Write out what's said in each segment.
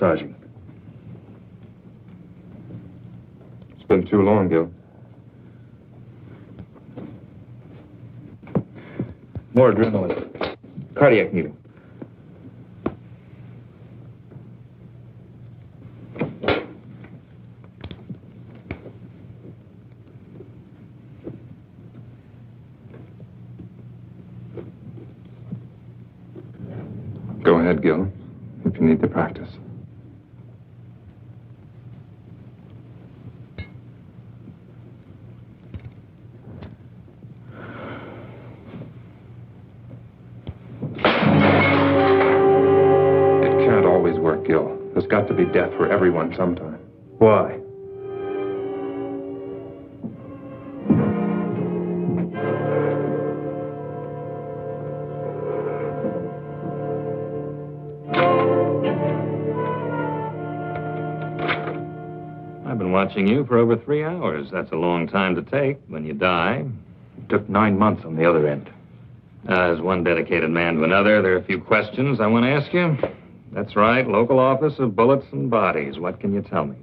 Massaging. It's been too long, Gil. More adrenaline. Cardiac needle. Go ahead, Gil, if you need the practice. Gil. There's got to be death for everyone sometime. Why? I've been watching you for over 3 hours. That's a long time to take when you die. It took 9 months on the other end. As one dedicated man to another, there are a few questions I want to ask you. That's right, local office of bullets and bodies. What can you tell me?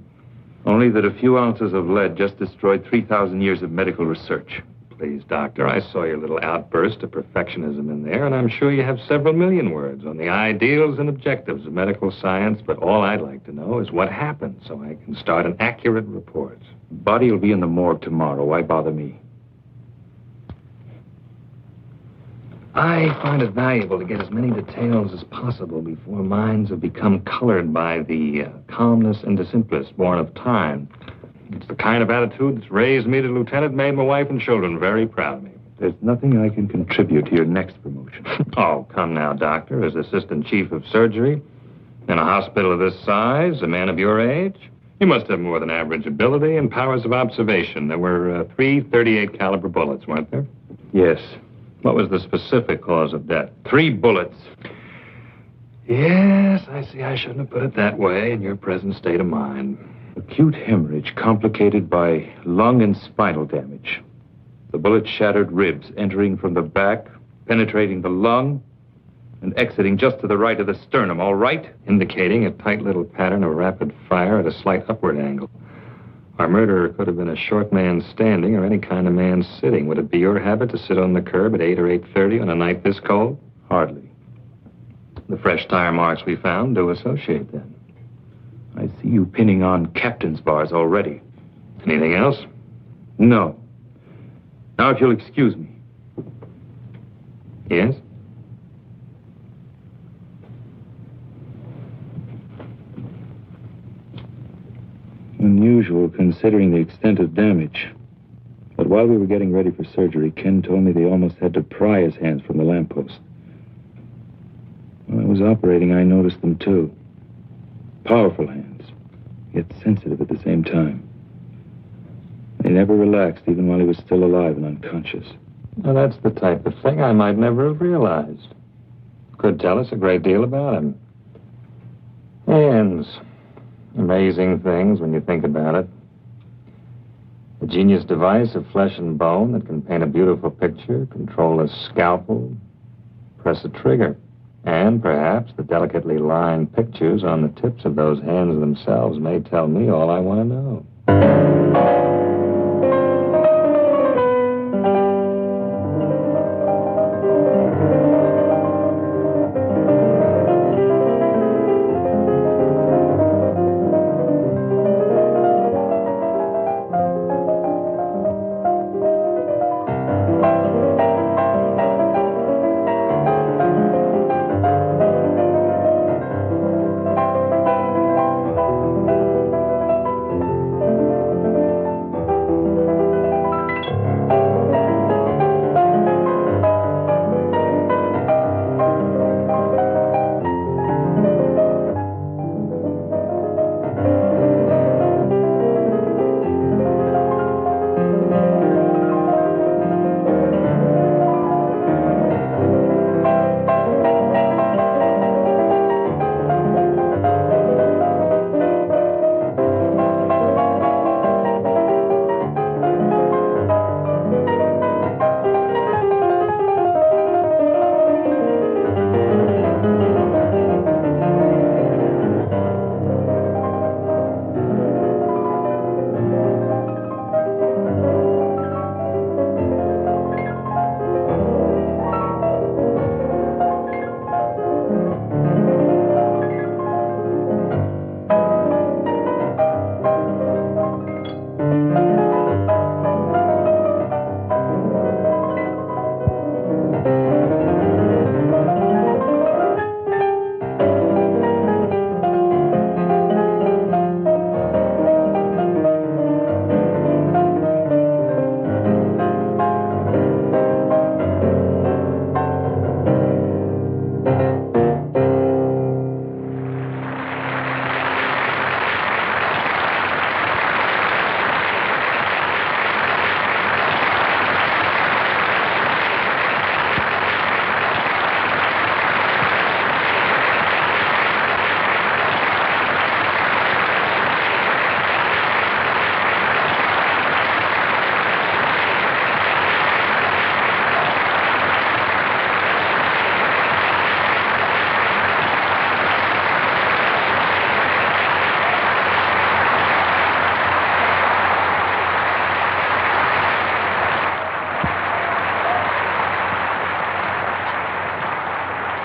Only that a few ounces of lead just destroyed 3,000 years of medical research. Please, Doctor, I saw your little outburst of perfectionism in there, and I'm sure you have several million words on the ideals and objectives of medical science, but all I'd like to know is what happened so I can start an accurate report. The body will be in the morgue tomorrow. Why bother me? I find it valuable to get as many details as possible before minds have become colored by the calmness and the simplest born of time. It's the kind of attitude that's raised me to lieutenant, made my wife and children very proud of me. There's nothing I can contribute to your next promotion. Oh, come now, Doctor. As assistant chief of surgery in a hospital of this size, a man of your age, you must have more than average ability and powers of observation. There were 3 .38 caliber bullets, weren't there? Yes. What was the specific cause of death? 3 bullets. Yes, I see. I shouldn't have put it that way in your present state of mind. Acute hemorrhage complicated by lung and spinal damage. The bullet shattered ribs, entering from the back, penetrating the lung, and exiting just to the right of the sternum, all right? Indicating a tight little pattern of rapid fire at a slight upward angle. Our murderer could have been a short man standing or any kind of man sitting. Would it be your habit to sit on the curb at 8 or 8:30 on a night this cold? Hardly. The fresh tire marks we found do associate then. I see you pinning on captain's bars already. Anything else? No. Now, if you'll excuse me. Yes? Unusual, considering the extent of damage. But while we were getting ready for surgery, Ken told me they almost had to pry his hands from the lamppost. When I was operating, I noticed them, too. Powerful hands, yet sensitive at the same time. They never relaxed, even while he was still alive and unconscious. Now, that's the type of thing I might never have realized. Could tell us a great deal about him. Hands. Amazing things when you think about it. A genius device of flesh and bone that can paint a beautiful picture, control a scalpel, press a trigger. And perhaps the delicately lined pictures on the tips of those hands themselves may tell me all I want to know.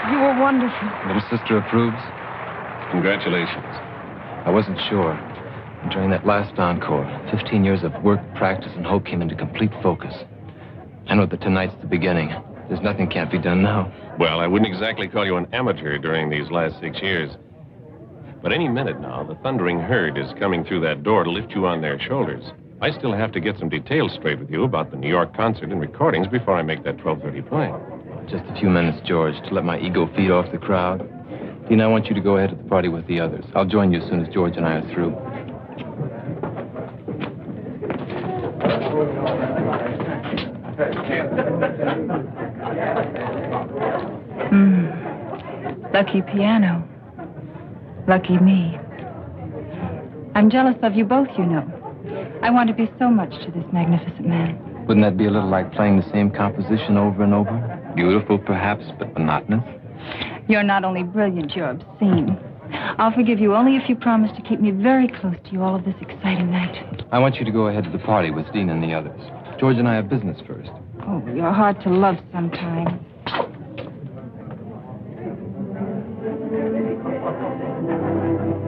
You were wonderful. Little sister approves? Congratulations. I wasn't sure. During that last encore, 15 years of work, practice, and hope came into complete focus. I know that tonight's the beginning. There's nothing can't be done now. Well, I wouldn't exactly call you an amateur during these last 6 years. But any minute now, the thundering herd is coming through that door to lift you on their shoulders. I still have to get some details straight with you about the New York concert and recordings before I make that 12:30 plane. Just a few minutes, George, to let my ego feed off the crowd. Dean, I want you to go ahead to the party with the others. I'll join you as soon as George and I are through. Lucky piano. Lucky me. I'm jealous of you both, you know. I want to be so much to this magnificent man. Wouldn't that be a little like playing the same composition over and over? Beautiful, perhaps, but monotonous? You're not only brilliant, you're obscene. I'll forgive you only if you promise to keep me very close to you all of this exciting night. I want you to go ahead to the party with Dean and the others. George and I have business first. Oh, you're hard to love sometimes.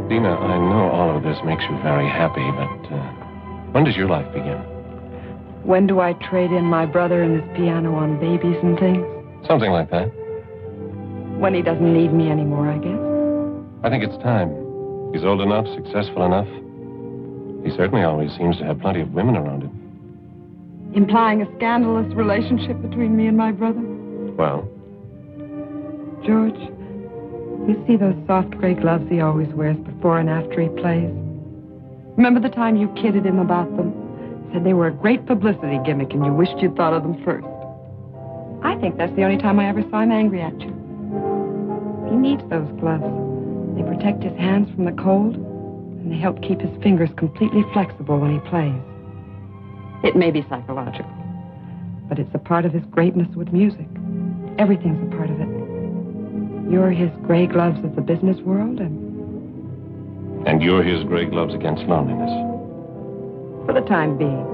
Dina, I know all of this makes you very happy, but when does your life begin? When do I trade in my brother and his piano on babies and things? Something like that. When he doesn't need me anymore, I guess. I think it's time. He's old enough, successful enough. He certainly always seems to have plenty of women around him. Implying a scandalous relationship between me and my brother? Well, George, you see those soft gray gloves he always wears before and after he plays? Remember the time you kidded him about them? Said they were a great publicity gimmick and you wished you'd thought of them first. I think that's the only time I ever saw him angry at you. He needs those gloves. They protect his hands from the cold, and they help keep his fingers completely flexible when he plays. It may be psychological, but it's a part of his greatness with music. Everything's a part of it. You're his gray gloves of the business world, and you're his gray gloves against loneliness. for the time being.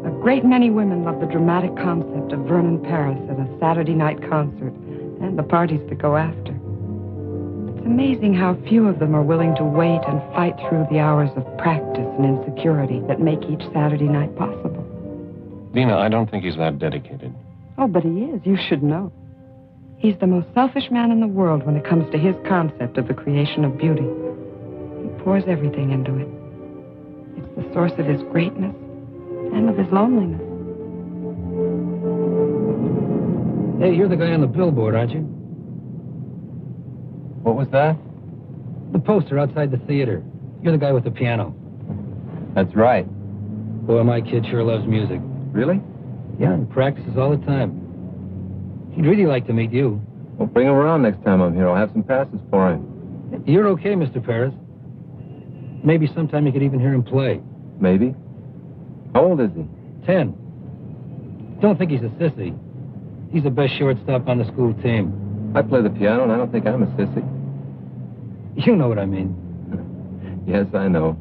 A great many women love the dramatic concept of Vernon Paris at a Saturday night concert and the parties that go after. It's amazing how few of them are willing to wait and fight through the hours of practice and insecurity that make each Saturday night possible. Dina, I don't think he's that dedicated. Oh, but he is. You should know. He's the most selfish man in the world when it comes to his concept of the creation of beauty. He pours everything into it. It's the source of his greatness and of his loneliness. Hey, you're the guy on the billboard, aren't you? What was that? The poster outside the theater. You're the guy with the piano. That's right. Boy, my kid sure loves music. Really? Yeah, he practices all the time. He'd really like to meet you. Well, bring him around next time I'm here. I'll have some passes for him. You're okay, Mr. Paris. Maybe sometime you could even hear him play. Maybe. How old is he? 10. Don't think he's a sissy. He's the best shortstop on the school team. I play the piano, and I don't think I'm a sissy. You know what I mean. Yes, I know.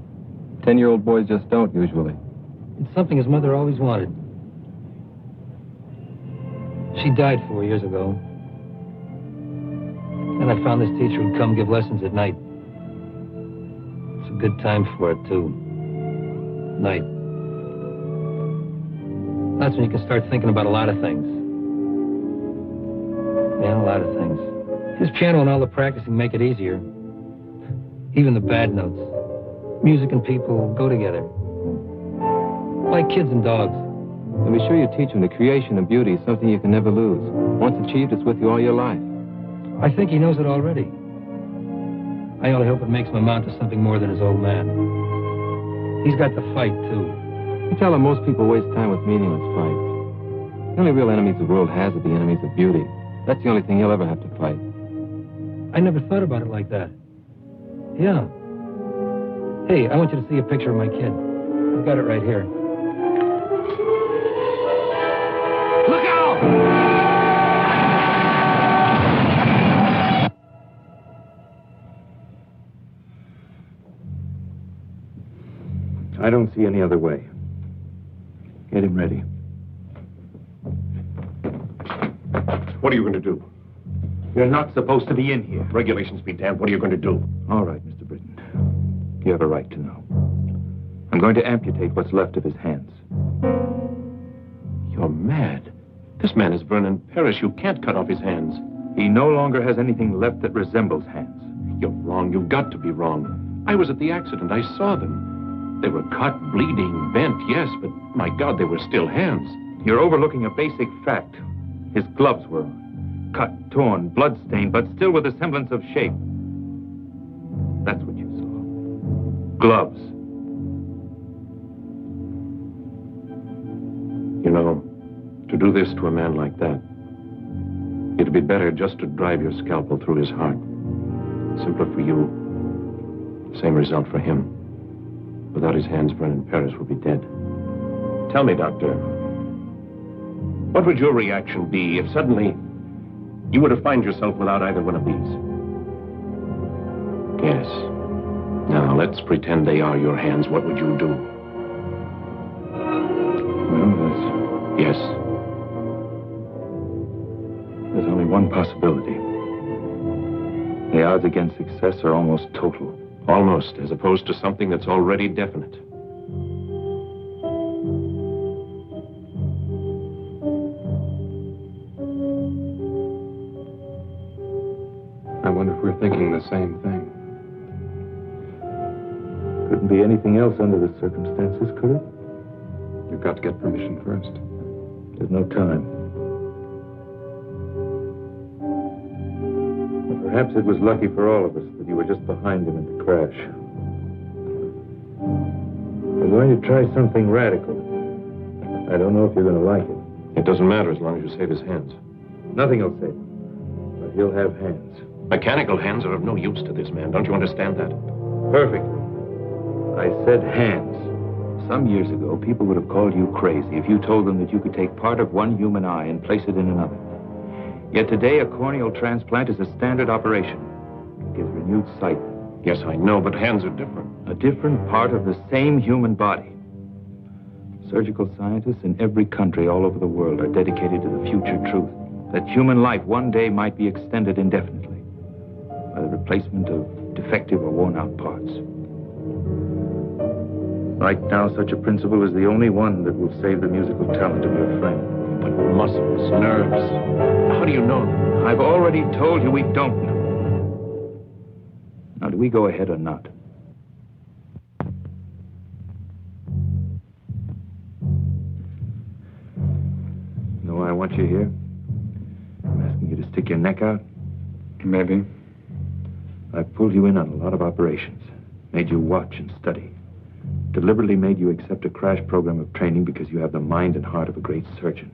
10-year-old boys just don't, usually. It's something his mother always wanted. She died 4 years ago. And I found this teacher who'd come give lessons at night. It's a good time for it, too. Night. That's when you can start thinking about a lot of things. Yeah, a lot of things. His piano and all the practicing make it easier. Even the bad notes. Music and people go together. Like kids and dogs. And be sure you teach him the creation of beauty is something you can never lose. Once achieved, it's with you all your life. I think he knows it already. I only hope it makes him amount to something more than his old man. He's got the fight, too. You tell him most people waste time with meaningless fights. The only real enemies the world has are the enemies of beauty. That's the only thing he'll ever have to fight. I never thought about it like that. Yeah. Hey, I want you to see a picture of my kid. I've got it right here. Look out! I don't see any other way. Get him ready. What are you going to do? You're not supposed to be in here. Regulations be damned. What are you going to do? All right, Mr. Britton. You have a right to know. I'm going to amputate what's left of his hands. You're mad. This man is Vernon Paris. You can't cut off his hands. He no longer has anything left that resembles hands. You're wrong. You've got to be wrong. I was at the accident. I saw them. They were cut, bleeding, bent, yes, but my God, they were still hands. You're overlooking a basic fact. His gloves were cut, torn, blood-stained, but still with a semblance of shape. That's what you saw. Gloves. You know, to do this to a man like that, It'd be better just to drive your scalpel through his heart. Simpler for you. Same result for him. Without his hands, Vernon Paris will be dead. Tell me, Doctor, what would your reaction be if suddenly you were to find yourself without either one of these? Yes. Now, let's pretend they are your hands. What would you do? Well, Yes. there's only one possibility. The odds against success are almost total. Almost, as opposed to something that's already definite. I wonder if we're thinking the same thing. Couldn't be anything else under the circumstances, could it? You've got to get permission first. There's no time. Well, perhaps it was lucky for all of us that you were just behind him in the crash. We're going to try something radical. I don't know if you're going to like it. It doesn't matter as long as you save his hands. Nothing will save him, but he'll have hands. Mechanical hands are of no use to this man. Don't you understand that? Perfectly. I said hands. Some years ago, people would have called you crazy if you told them that you could take part of one human eye and place it in another. Yet today, a corneal transplant is a standard operation. It gives renewed sight. Yes, I know, but hands are different. A different part of the same human body. Surgical scientists in every country all over the world are dedicated to the future truth that human life one day might be extended indefinitely by the replacement of defective or worn-out parts. Right now, such a principle is the only one that will save the musical talent of your friend. But muscles, nerves, how do you know them? I've already told you we don't know. Now, do we go ahead or not? Know why I want you here? I'm asking you to stick your neck out. Maybe. I've pulled you in on a lot of operations, made you watch and study, deliberately made you accept a crash program of training because you have the mind and heart of a great surgeon.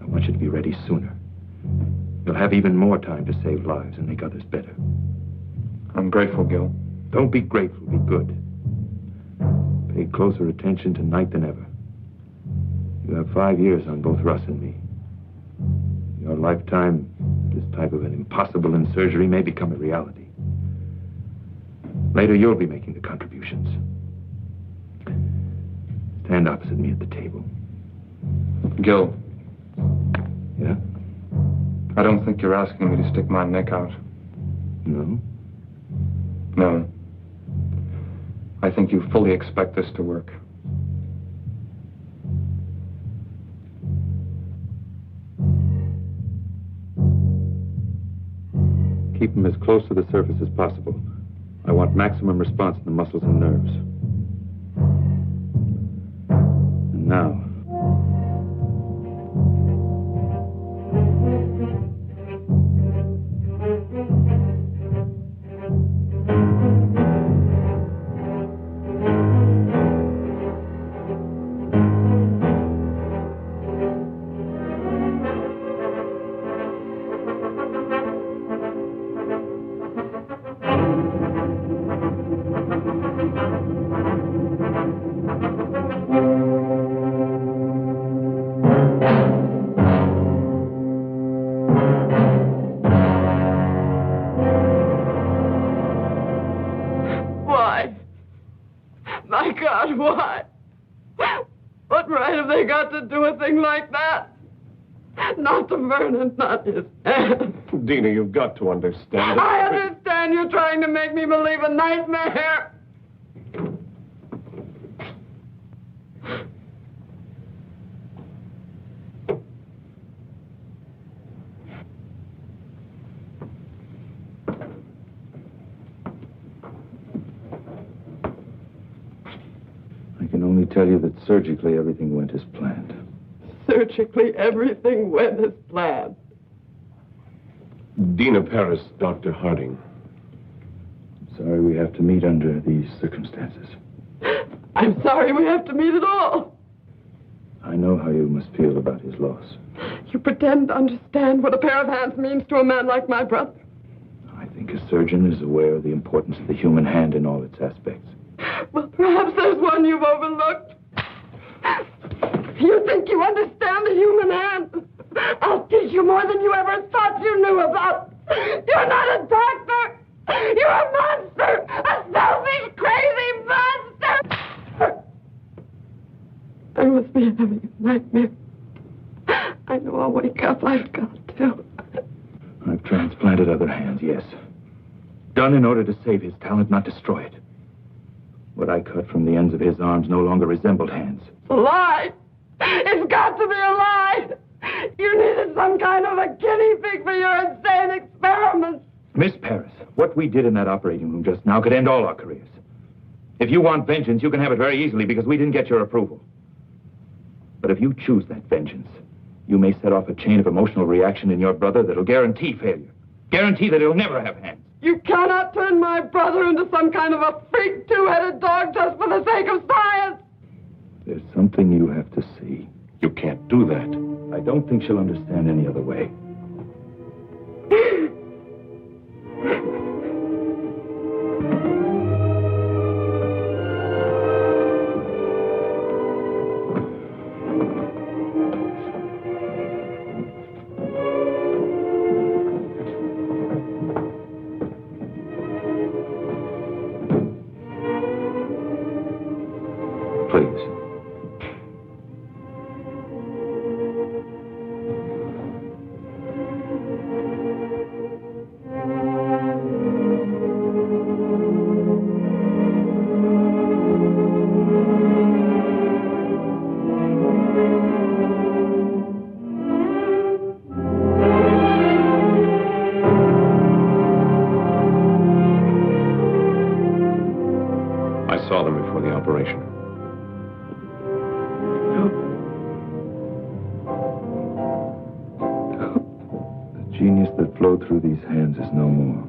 I want you to be ready sooner. You'll have even more time to save lives and make others better. I'm grateful, Gil. Don't be grateful, be good. Pay closer attention tonight than ever. You have 5 years on both Russ and me. In your lifetime, this type of an impossible in surgery may become a reality. Later, you'll be making the contributions. Stand opposite me at the table. Gil, Yeah? I don't think you're asking me to stick my neck out. No? No. I think you fully expect this to work. Keep them as close to the surface as possible. I want maximum response in the muscles and nerves. And now... Why? My God, why? What right have they got to do a thing like that? Not to Vernon, not his hand. Dina, you've got to understand. I understand you're trying to make me believe a nightmare. I can only tell you that surgically everything went as planned. Surgically, everything went as planned. Dina Paris, Dr. Harding. Sorry we have to meet under these circumstances. I'm sorry we have to meet at all. I know how you must feel about his loss. you pretend to understand what a pair of hands means to a man like my brother? I think a surgeon is aware of the importance of the human hand in all its aspects. Well, perhaps there's one you've overlooked. You think you understand the human hand? I'll teach you more than you ever thought you knew about. You're not a doctor. You're a monster. A selfish, crazy monster. I must be having a nightmare. I know I'll wake up. I've got to. I've transplanted other hands, yes. Done in order to save his talent, not destroy it. What I cut from the ends of his arms no longer resembled hands. It's a lie. It's got to be a lie. You needed some kind of a guinea pig for your insane experiments. Miss Paris, what we did in that operating room just now could end all our careers. If you want vengeance, you can have it very easily because we didn't get your approval. But if you choose that vengeance, you may set off a chain of emotional reaction in your brother that'll guarantee failure. Guarantee that he'll never have hands. You cannot turn my brother into some kind of a freak two-headed dog just for the sake of science. There's something you have to see. You can't do that. I don't think she'll understand any other way. Please. I saw them before the operation. The genius that flowed through these hands is no more.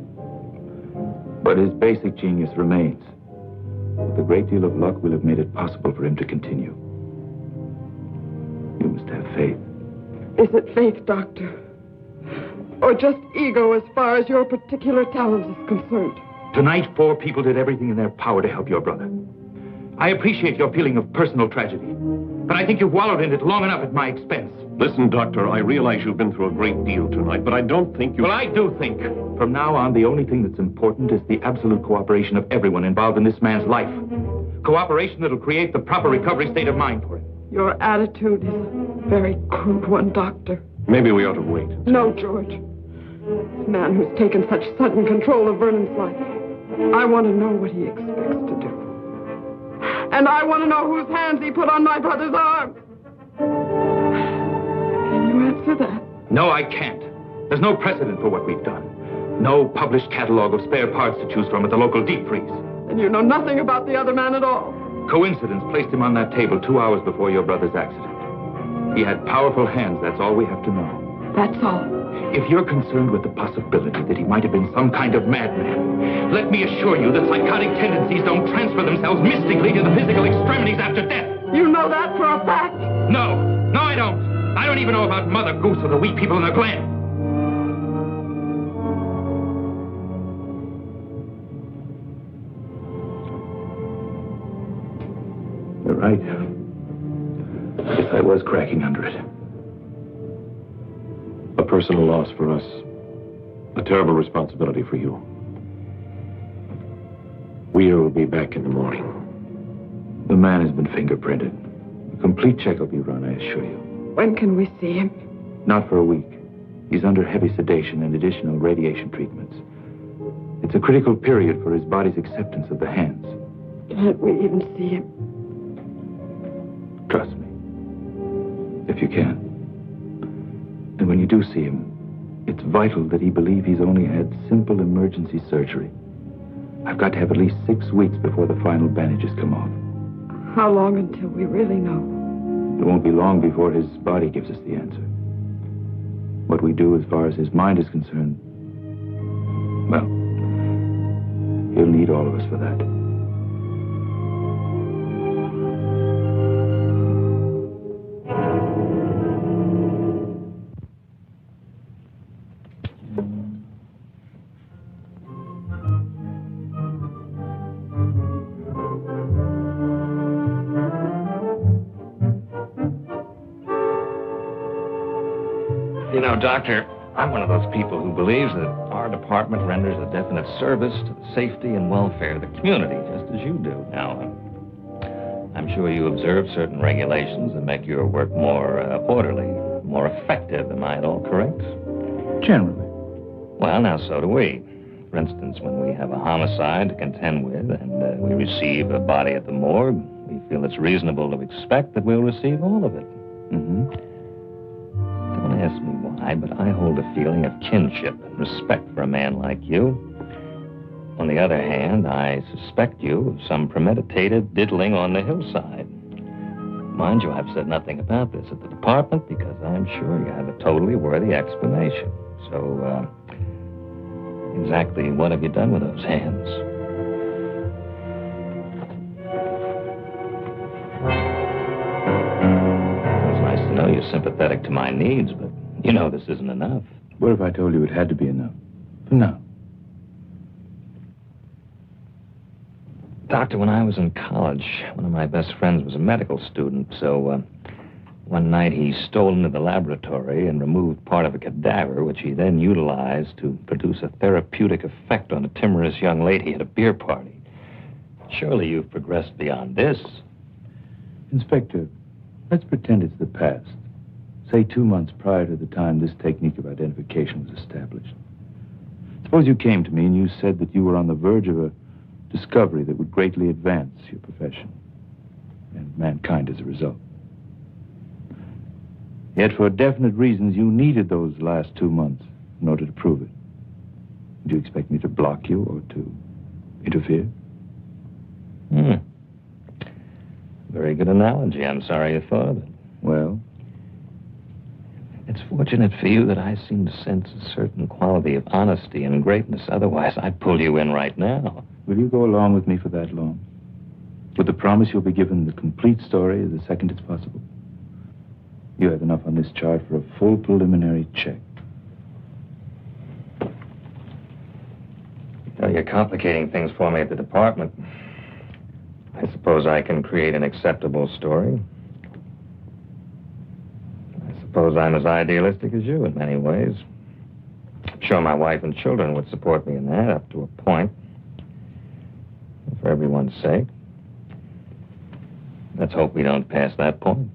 But his basic genius remains. With a great deal of luck, we'll have made it possible for him to continue. You must have faith. Is it faith, Doctor? Or just ego as far as your particular talent is concerned? Tonight, 4 people did everything in their power to help your brother. I appreciate your feeling of personal tragedy, but I think you've wallowed in it long enough at my expense. Listen, Doctor, I realize you've been through a great deal tonight, but I don't think you... Well, I do think. From now on, the only thing that's important is the absolute cooperation of everyone involved in this man's life. Cooperation that'll create the proper recovery state of mind for him. Your attitude is a very crude one, Doctor. Maybe we ought to wait. No, George. This man who's taken such sudden control of Vernon's life, I want to know what he expects to do. And I want to know whose hands he put on my brother's arms. Can you answer that? No, I can't. There's no precedent for what we've done. No published catalog of spare parts to choose from at the local deep freeze. And you know nothing about the other man at all. Coincidence placed him on that table 2 hours before your brother's accident. He had powerful hands, that's all we have to know. That's all. If you're concerned with the possibility that he might have been some kind of madman, let me assure you that psychotic tendencies don't transfer themselves mystically to the physical extremities after death. You know that for a fact? No, I don't. I don't even know about Mother Goose or the weak people in the Glen. You're right. Yes, I was cracking under it. A personal loss for us. A terrible responsibility for you. We'll be back in the morning. The man has been fingerprinted. A complete check will be run, I assure you. When can we see him? Not for a week. He's under heavy sedation and additional radiation treatments. It's a critical period for his body's acceptance of the hands. Can't we even see him? Trust me. If you can. And when you do see him, it's vital that he believe he's only had simple emergency surgery. I've got to have at least 6 weeks before the final bandages come off. How long until we really know? It won't be long before his body gives us the answer. What we do as far as his mind is concerned, well, he'll need all of us for that. know, Doctor, I'm one of those people who believes that our department renders a definite service to the safety and welfare of the community, just as you do. Now, I'm sure you observe certain regulations that make your work more orderly, more effective. Am I at all correct? Generally. Well, now, so do we. For instance, when we have a homicide to contend with and we receive a body at the morgue, we feel it's reasonable to expect that we'll receive all of it. Mm-hmm. Don't ask me why, but I hold a feeling of kinship and respect for a man like you. On the other hand, I suspect you of some premeditated diddling on the hillside. Mind you, I've said nothing about this at the department because I'm sure you have a totally worthy explanation. So, exactly what have you done with those hands? It's nice to know you're sympathetic to my needs, but you know this isn't enough. What if I told you it had to be enough? For now. Doctor, when I was in college, one of my best friends was a medical student, so one night he stole into the laboratory and removed part of a cadaver, which he then utilized to produce a therapeutic effect on a timorous young lady at a beer party. Surely you've progressed beyond this. Inspector, let's pretend it's the past. Say 2 months prior to the time this technique of identification was established. Suppose you came to me and you said that you were on the verge of a discovery that would greatly advance your profession and mankind as a result. Yet for definite reasons, you needed those last 2 months in order to prove it. Would you expect me to block you or to interfere? Very good analogy. I'm sorry you thought of it. Well? It's fortunate for you that I seem to sense a certain quality of honesty and greatness. Otherwise, I'd pull you in right now. Will you go along with me for that long? With the promise you'll be given the complete story the second it's possible? You have enough on this chart for a full preliminary check. Well, you're complicating things for me at the department. I suppose I can create an acceptable story. I suppose I'm as idealistic as you in many ways. I'm sure my wife and children would support me in that up to a point. For everyone's sake. Let's hope we don't pass that point.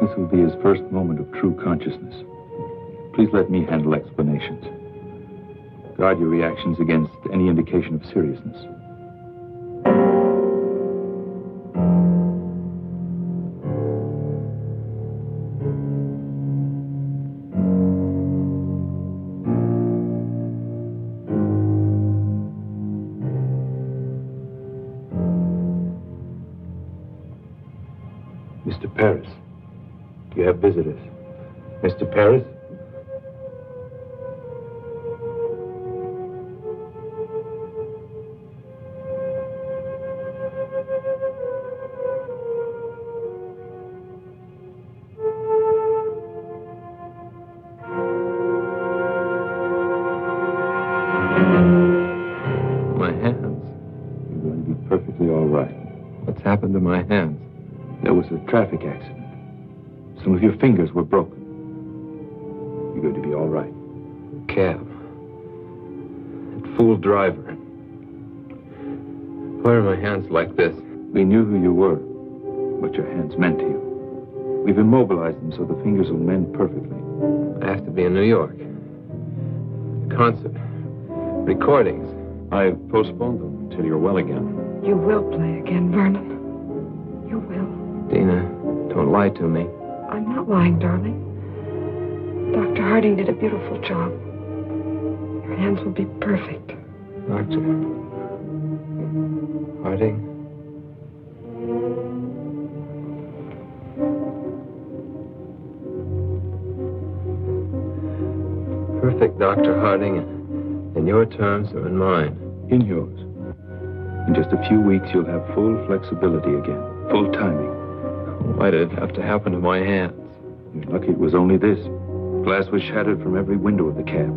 This will be his first moment of true consciousness. Please let me handle explanations. Guard your reactions against any indication of seriousness. Mr. Paris, you have visitors. Mr. Paris? My hands. You're going to be perfectly all right. What's happened to my hands? There was a traffic accident. Some of your fingers were broken. You're going to be all right. Cab. That fool driver. Why are my hands like this? We knew who you were, what your hands meant to you. We've immobilized them so the fingers will mend perfectly. I have to be in New York. Concert. Recordings. I've postponed them until you're well again. You will play again, Vernon. You will. Dina, don't lie to me. I'm not lying, darling. Dr. Harding did a beautiful job. Your hands will be perfect. Doctor. Harding. Perfect, Dr. Harding. And your terms are in mine. In yours. In just a few weeks, you'll have full flexibility again. Full timing. Why did it have to happen to my hands? You're lucky it was only this. Glass was shattered from every window of the cab.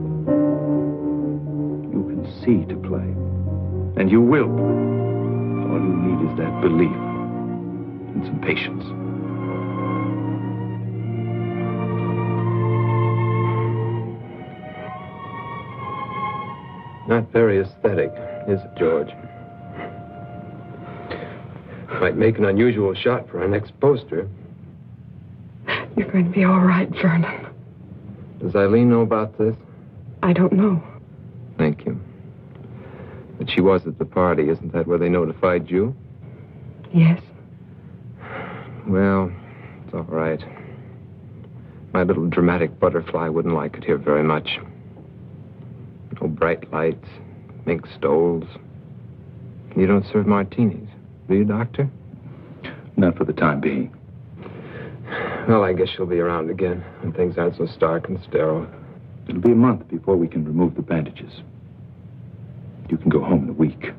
You can see to play. And you will play. All you need is that belief and some patience. Not very aesthetic, is it, George? Might make an unusual shot for our next poster. You're going to be all right, Vernon. Does Eileen know about this? I don't know. Thank you. But she was at the party. Isn't that where they notified you? Yes. Well, it's all right. My little dramatic butterfly wouldn't like it here very much. No bright lights, mink stoles. You don't serve martinis, do you, Doctor? Not for the time being. Well, I guess she'll be around again when things aren't so stark and sterile. It'll be a month before we can remove the bandages. You can go home in a week.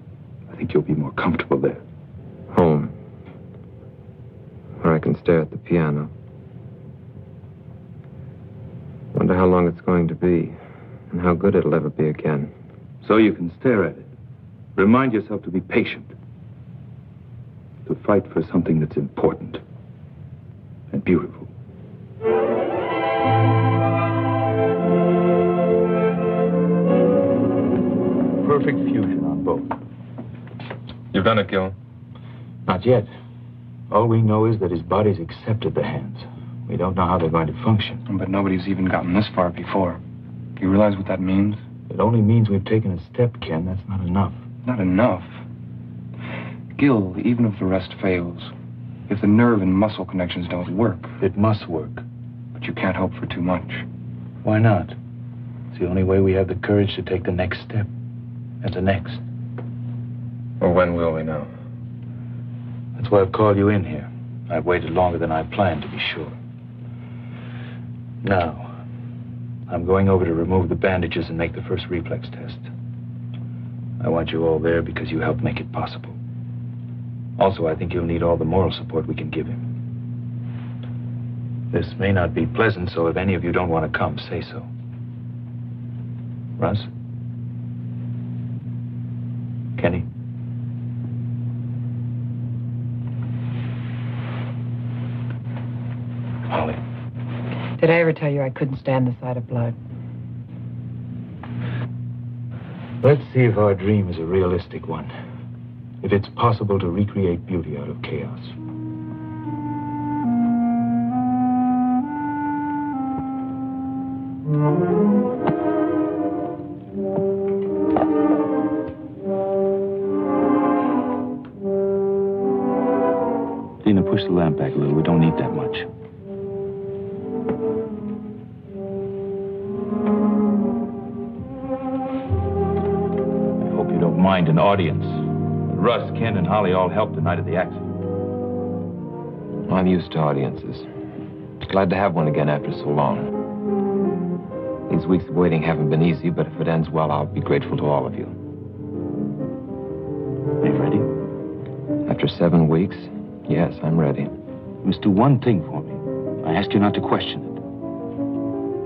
I think you'll be more comfortable there. Home. Where I can stare at the piano. Wonder how long it's going to be, and how good it'll ever be again. So you can stare at it. Remind yourself to be patient. To fight for something that's important and beautiful. Perfect fusion on both. You've done it, Gil. Not yet. All we know is that his body's accepted the hands. We don't know how they're going to function. But nobody's even gotten this far before. Do you realize what that means? It only means we've taken a step, Ken. That's not enough. Not enough. Gil, even if the rest fails, if the nerve and muscle connections don't work... It must work. But you can't hope for too much. Why not? It's the only way we have the courage to take the next step. And the next. Well, when will we know? That's why I've called you in here. I've waited longer than I planned, to be sure. Now, I'm going over to remove the bandages and make the first reflex test. I want you all there because you helped make it possible. Also, I think you'll need all the moral support we can give him. This may not be pleasant, so if any of you don't want to come, say so. Russ? Kenny? Holly? Did I ever tell you I couldn't stand the sight of blood? Let's see if our dream is a realistic one. If it's possible to recreate beauty out of chaos. Dina, push the lamp back a little. We don't need that much. I hope you don't mind an audience. Russ, Ken, and Holly all helped the night of the accident. I'm used to audiences. Glad to have one again after so long. These weeks of waiting haven't been easy, but if it ends well, I'll be grateful to all of you. Are you ready? After 7 weeks, yes, I'm ready. You must do one thing for me. I ask you not to question it.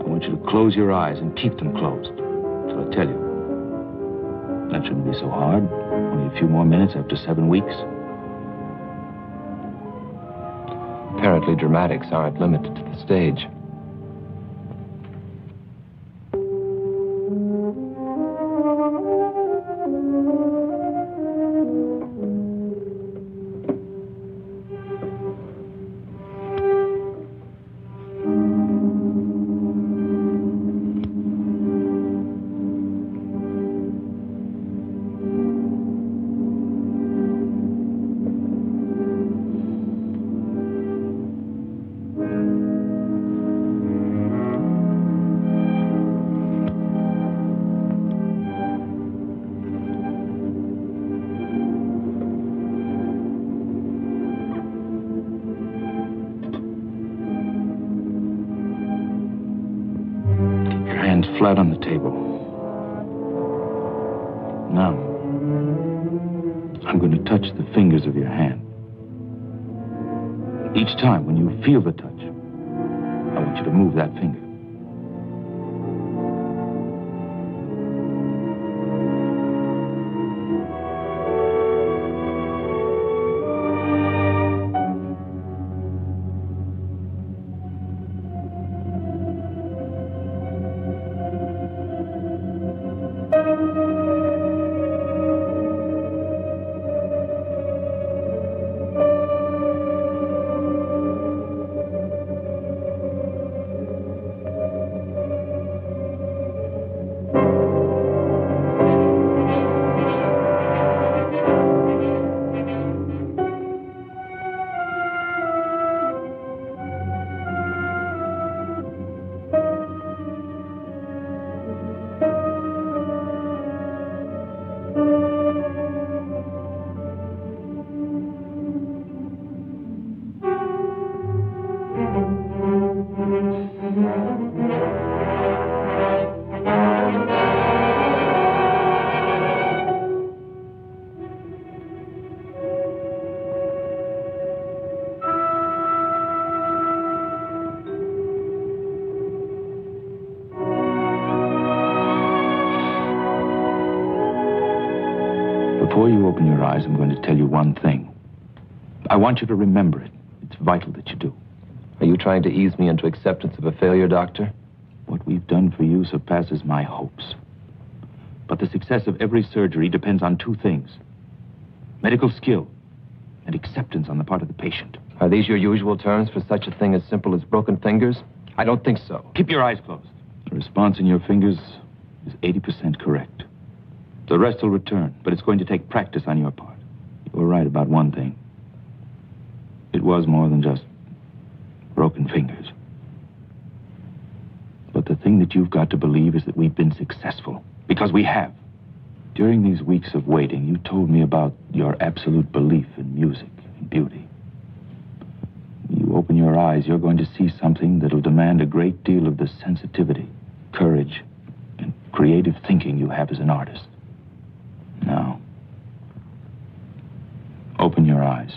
I want you to close your eyes and keep them closed till I tell you. That shouldn't be so hard. Only a few more minutes after 7 weeks. Apparently, dramatics aren't limited to the stage. Flat on the table. Now, I'm going to touch the fingers of your hand. Each time when you feel the touch, I want you to move that finger. Before you open your eyes, I'm going to tell you one thing. I want you to remember it. It's vital that you do. Are you trying to ease me into acceptance of a failure, Doctor? What we've done for you surpasses my hopes. But the success of every surgery depends on two things: medical skill and acceptance on the part of the patient. Are these your usual terms for such a thing as simple as broken fingers? I don't think so. Keep your eyes closed. The response in your fingers is 80% correct. The rest will return, but it's going to take practice on your part. You were right about one thing. It was more than just broken fingers. But the thing that you've got to believe is that we've been successful. Because we have. During these weeks of waiting, you told me about your absolute belief in music and beauty. When you open your eyes, you're going to see something that'll demand a great deal of the sensitivity, courage, and creative thinking you have as an artist. Now, open your eyes.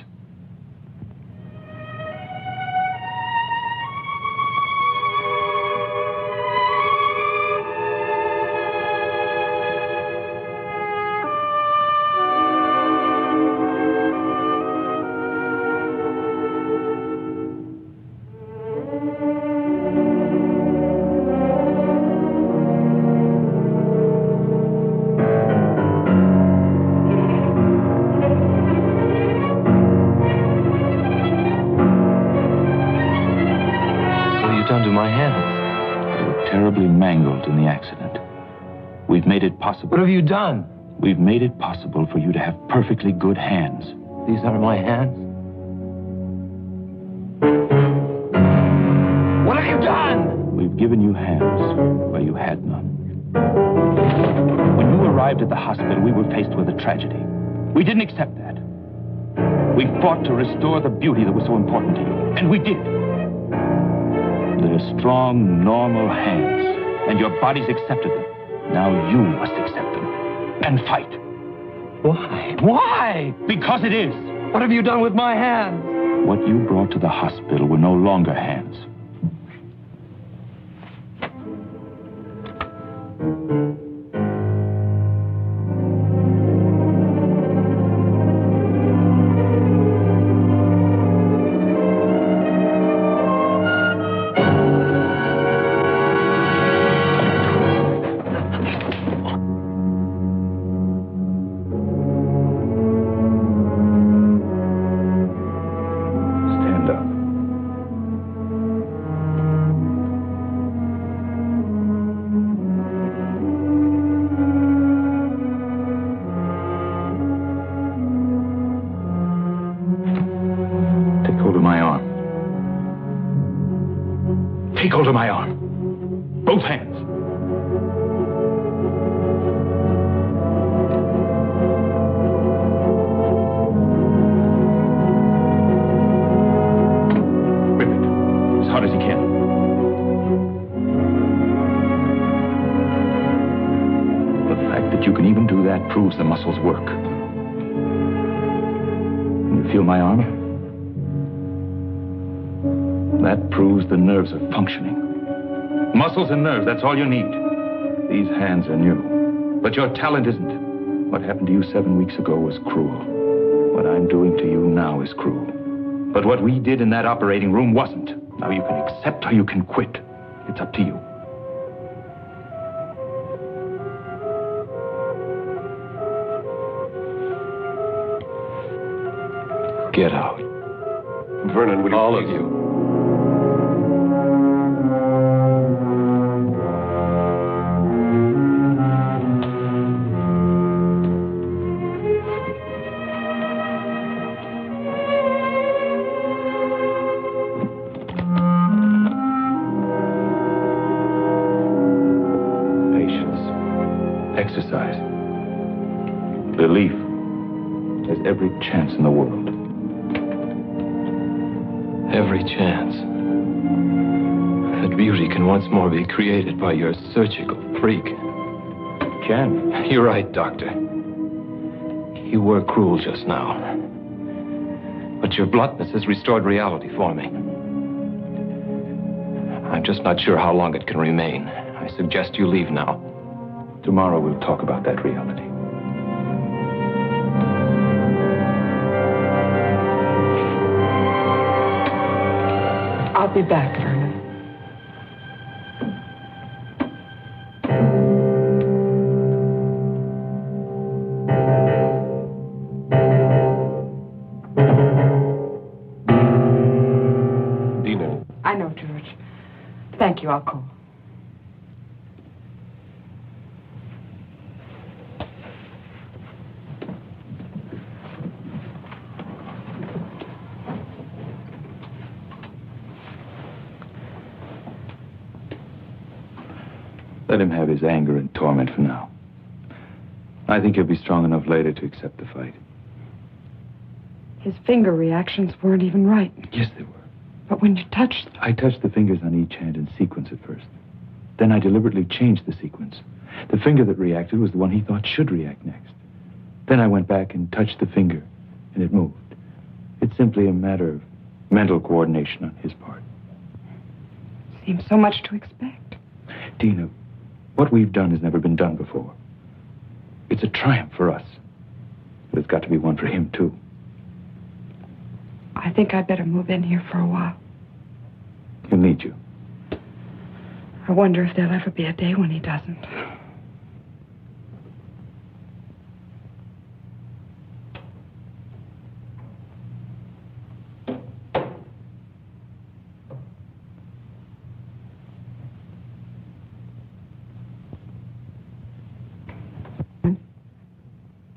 Terribly mangled in the accident. We've made it possible. What have you done? We've made it possible for you to have perfectly good hands. These are my hands? What have you done? We've given you hands where you had none. When you arrived at the hospital, we were faced with a tragedy. We didn't accept that. We fought to restore the beauty that was so important to you. And we did. They're strong, normal hands, and your bodies accepted them. Now you must accept them and fight. Why? Why? Because it is. What have you done with my hands? What you brought to the hospital were no longer hands. Take hold of my arm. Both hands. Rip it as hard as you can. The fact that you can even do that proves the muscles work. Can you feel my arm? That proves the nerves are functioning. Muscles and nerves, that's all you need. These hands are new. But your talent isn't. What happened to you 7 weeks ago was cruel. What I'm doing to you now is cruel. But what we did in that operating room wasn't. Now you can accept or you can quit. It's up to you. Get out. Vernon, would you all please? of you. Exercise. Belief has every chance in the world. Every chance. That beauty can once more be created by your surgical freak. Can. You're right, Doctor. You were cruel just now. But your bluntness has restored reality for me. I'm just not sure how long it can remain. I suggest you leave now. Tomorrow we'll talk about that reality. I'll be back, Vernon. Dina. I know, George. Thank you. I'll call. Let him have his anger and torment for now. I think he'll be strong enough later to accept the fight. His finger reactions weren't even right. Yes, they were. But when you touched... I touched the fingers on each hand in sequence at first. Then I deliberately changed the sequence. The finger that reacted was the one he thought should react next. Then I went back and touched the finger, and it moved. It's simply a matter of mental coordination on his part. Seems so much to expect. Dina, what we've done has never been done before. It's a triumph for us. But it's got to be one for him, too. I think I'd better move in here for a while. He'll need you. I wonder if there'll ever be a day when he doesn't.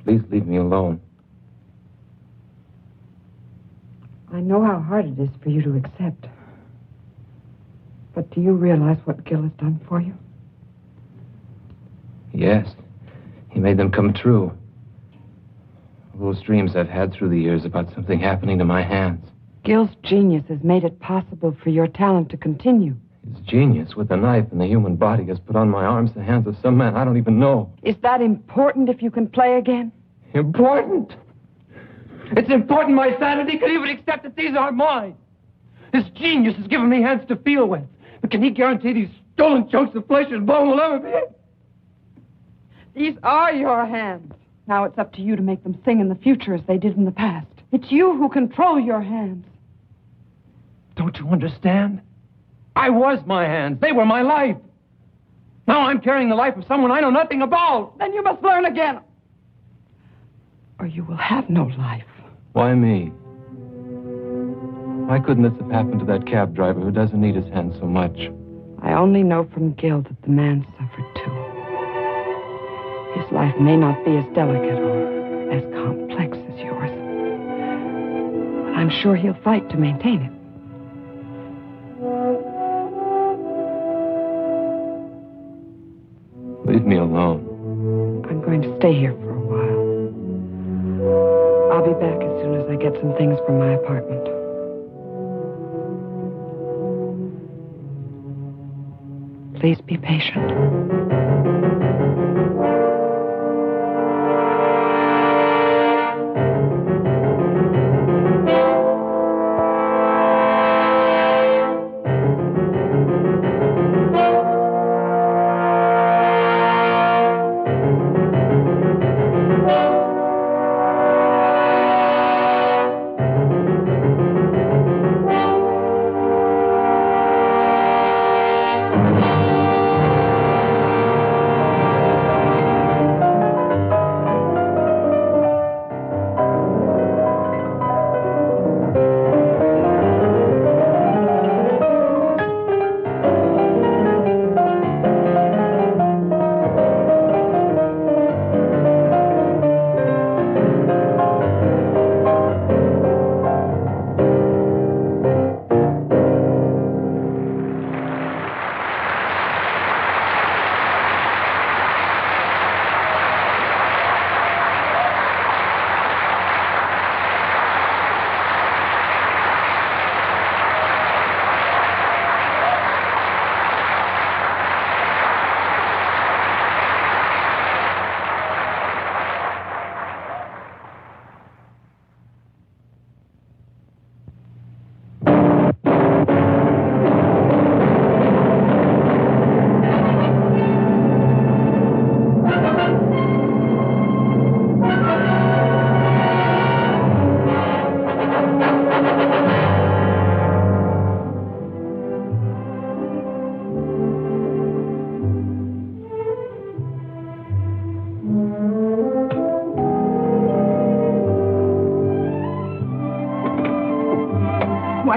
Please leave me alone. I know how hard it is for you to accept. But do you realize what Gil has done for you? Yes, he made them come true. Those dreams I've had through the years about something happening to my hands. Gil's genius has made it possible for your talent to continue. His genius with a knife in the human body has put on my arms the hands of some man I don't even know. Is that important if you can play again? Important? It's important my sanity could even accept that these are mine. His genius has given me hands to feel with. But can he guarantee these stolen chunks of flesh and bone will ever be? These are your hands. Now it's up to you to make them sing in the future as they did in the past. It's you who control your hands. Don't you understand? I was my hands. They were my life. Now I'm carrying the life of someone I know nothing about. Then you must learn again. Or you will have no life. Why me? Why couldn't this have happened to that cab driver who doesn't need his hands so much? I only know from Gil that the man suffered too. His life may not be as delicate or as complex as yours. But I'm sure he'll fight to maintain it. Leave me alone. I'm going to stay here for a while. I'll be back as soon as I get some things from my apartment. Please be patient.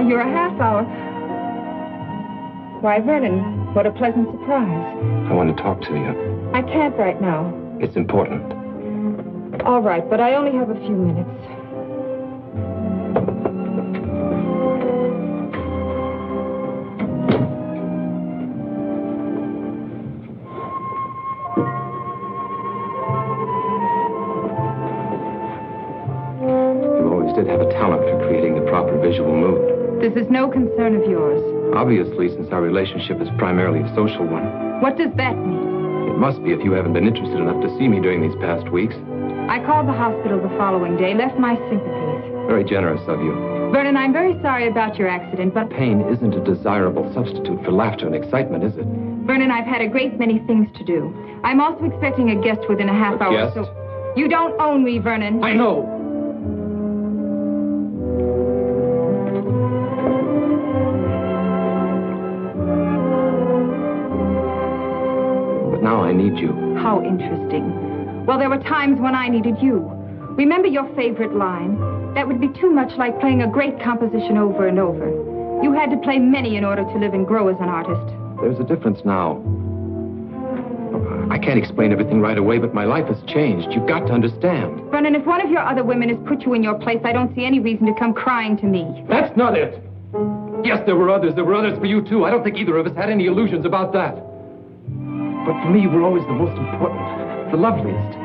you're a half hour. Why, Vernon, what a pleasant surprise. I want to talk to you. I can't right now. It's important. All right, but I only have a few minutes. You always did have a talent for creating the proper visual mood. This is no concern of yours. Obviously, since our relationship is primarily a social one. What does that mean? It must be if you haven't been interested enough to see me during these past weeks. I called the hospital the following day, left my sympathies. Very generous of you. Vernon, I'm very sorry about your accident, but... Pain isn't a desirable substitute for laughter and excitement, is it? Vernon, I've had a great many things to do. I'm also expecting a guest within a half hour, guest? so... You don't own me, Vernon. I know! But now I need you. How interesting. Well, there were times when I needed you. Remember your favorite line? That would be too much like playing a great composition over and over. You had to play many in order to live and grow as an artist. There's a difference now. I can't explain everything right away, but my life has changed. You've got to understand. Vernon, if one of your other women has put you in your place, I don't see any reason to come crying to me. That's not it. Yes, there were others. There were others for you, too. I don't think either of us had any illusions about that. But for me, you were always the most important, the loveliest.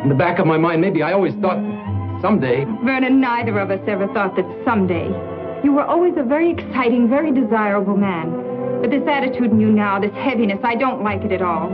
In the back of my mind, maybe I always thought someday... Vernon, neither of us ever thought that someday. You were always a very exciting, very desirable man. But this attitude in you now, this heaviness, I don't like it at all.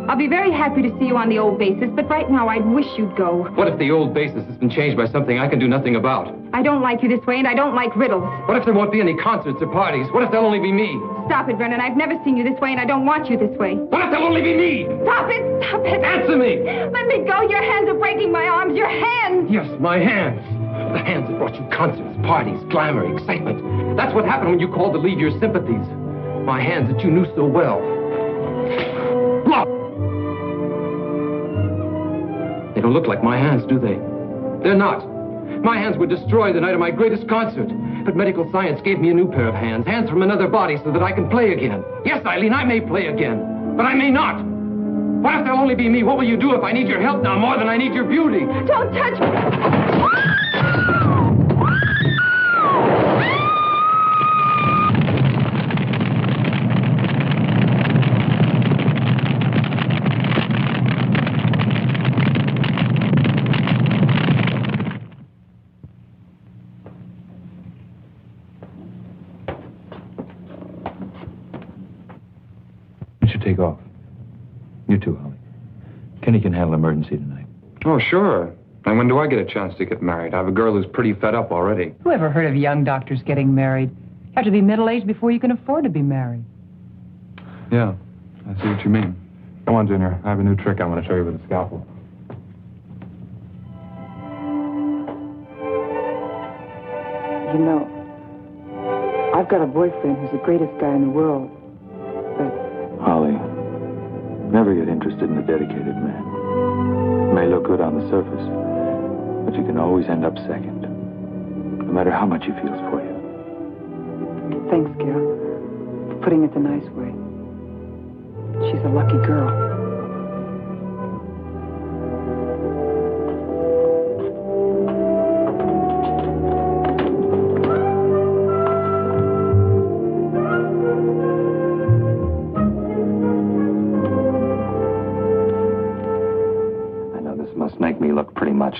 I'll be very happy to see you on the old basis, but right now I'd wish you'd go. What if the old basis has been changed by something I can do nothing about? I don't like you this way, and I don't like riddles. What if there won't be any concerts or parties? What if there'll only be me? Stop it, Vernon. I've never seen you this way, and I don't want you this way. What if there'll only be me? Stop it! Stop it! Answer me! Let me go! Your hands are breaking my arms! Your hands! Yes, my hands. The hands that brought you concerts, parties, glamour, excitement. That's what happened when you called to leave your sympathies. My hands that you knew so well. Look! They don't look like my hands, do they? They're not. My hands were destroyed the night of my greatest concert. But medical science gave me a new pair of hands. Hands from another body so that I can play again. Yes, Eileen, I may play again. But I may not. What if there'll only be me? What will you do if I need your help now more than I need your beauty? Don't touch me! Take off. You too, Holly. Kenny can handle emergency tonight. Oh, sure. And when do I get a chance to get married? I have a girl who's pretty fed up already. Who ever heard of young doctors getting married? You have to be middle-aged before you can afford to be married. Yeah, I see what you mean. Come on, Junior. I have a new trick I want to show you with a scalpel. You know, I've got a boyfriend who's the greatest guy in the world. But Holly, never get interested in a dedicated man. It may look good on the surface, but you can always end up second, no matter how much he feels for you. thanks, Gil, for putting it the nice way. She's a lucky girl.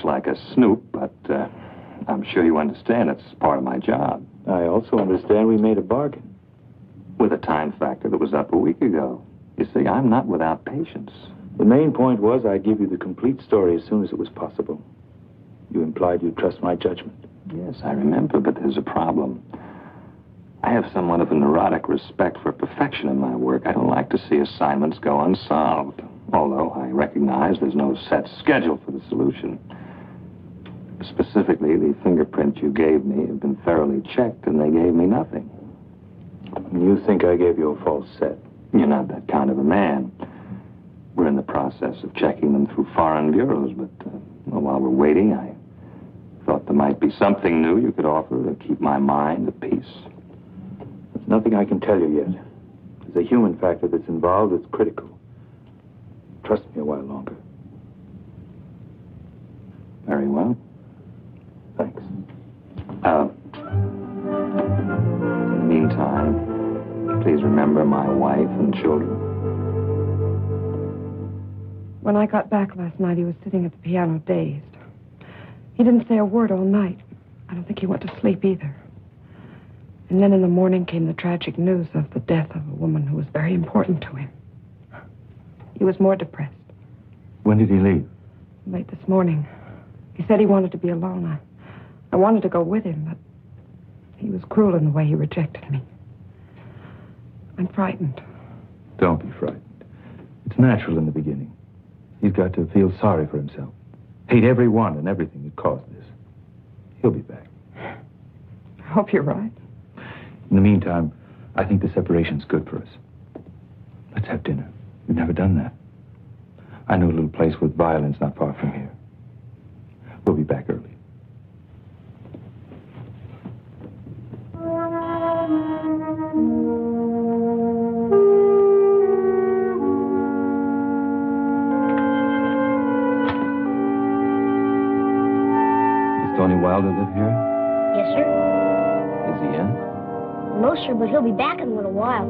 Like a snoop, but I'm sure you understand it's part of my job. I also understand we made a bargain. With a time factor that was up a week ago. You see, I'm not without patience. The main point was I'd give you the complete story as soon as it was possible. You implied you'd trust my judgment. Yes, I remember, but there's a problem. I have somewhat of a neurotic respect for perfection in my work. I don't like to see assignments go unsolved, although I recognize there's no set schedule for the solution. Specifically, the fingerprints you gave me have been thoroughly checked, and they gave me nothing. You think I gave you a false set? You're not that kind of a man. We're in the process of checking them through foreign bureaus, but while we're waiting, I thought there might be something new you could offer to keep my mind at peace. There's nothing I can tell you yet. There's a human factor that's involved that's critical. Trust me a while longer. Very well. Thanks. In the meantime, please remember my wife and children. When I got back last night, he was sitting at the piano dazed. He didn't say a word all night. I don't think he went to sleep either. And then in the morning came the tragic news of the death of a woman who was very important to him. He was more depressed. When did he leave? Late this morning. He said he wanted to be alone. I wanted to go with him, but he was cruel in the way he rejected me. I'm frightened. Don't be frightened. It's natural in the beginning. He's got to feel sorry for himself. Hate everyone and everything that caused this. He'll be back. I hope you're right. In the meantime, I think the separation's good for us. Let's have dinner. We've never done that. I know a little place with violins not far from here. We'll be back early. Does Tony Wilder live here? Yes, sir. Is he in? No, sir, but he'll be back in a little while.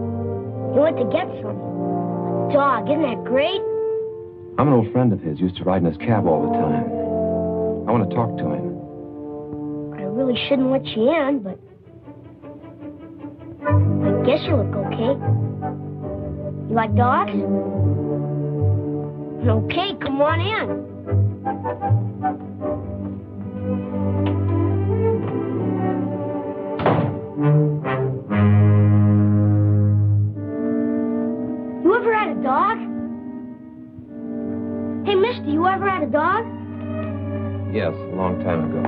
He went to get some. A dog, isn't that great? I'm an old friend of his. Used to ride in his cab all the time. I want to talk to him. I really shouldn't let you in, but I guess you look okay. You like dogs? Okay, come on in. You ever had a dog? Hey, mister, you ever had a dog? Yes, a long time ago.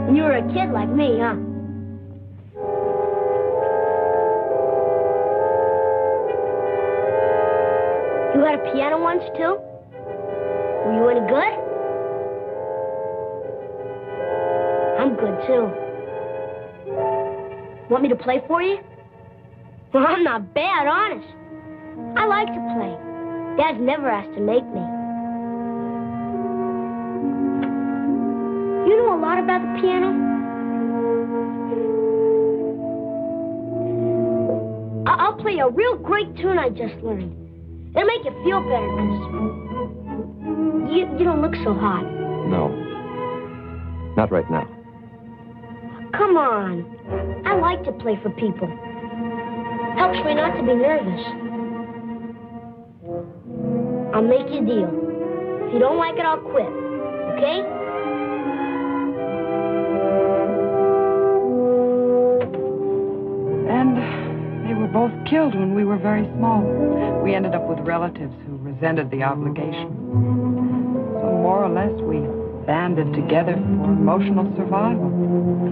When you were a kid like me, huh? You had a piano once, too? Were you any good? I'm good, too. Want me to play for you? Well, I'm not bad, honest. I like to play. Dad's never asked to make me. You know a lot about the piano? I'll play a real great tune I just learned. It'll make you feel better, because you don't look so hot. No. Not right now. Come on. I like to play for people. Helps me not to be nervous. I'll make you a deal. If you don't like it, I'll quit. Okay? And they were both killed when we were very small. We ended up with relatives who resented the obligation. So more or less, we banded together for emotional survival.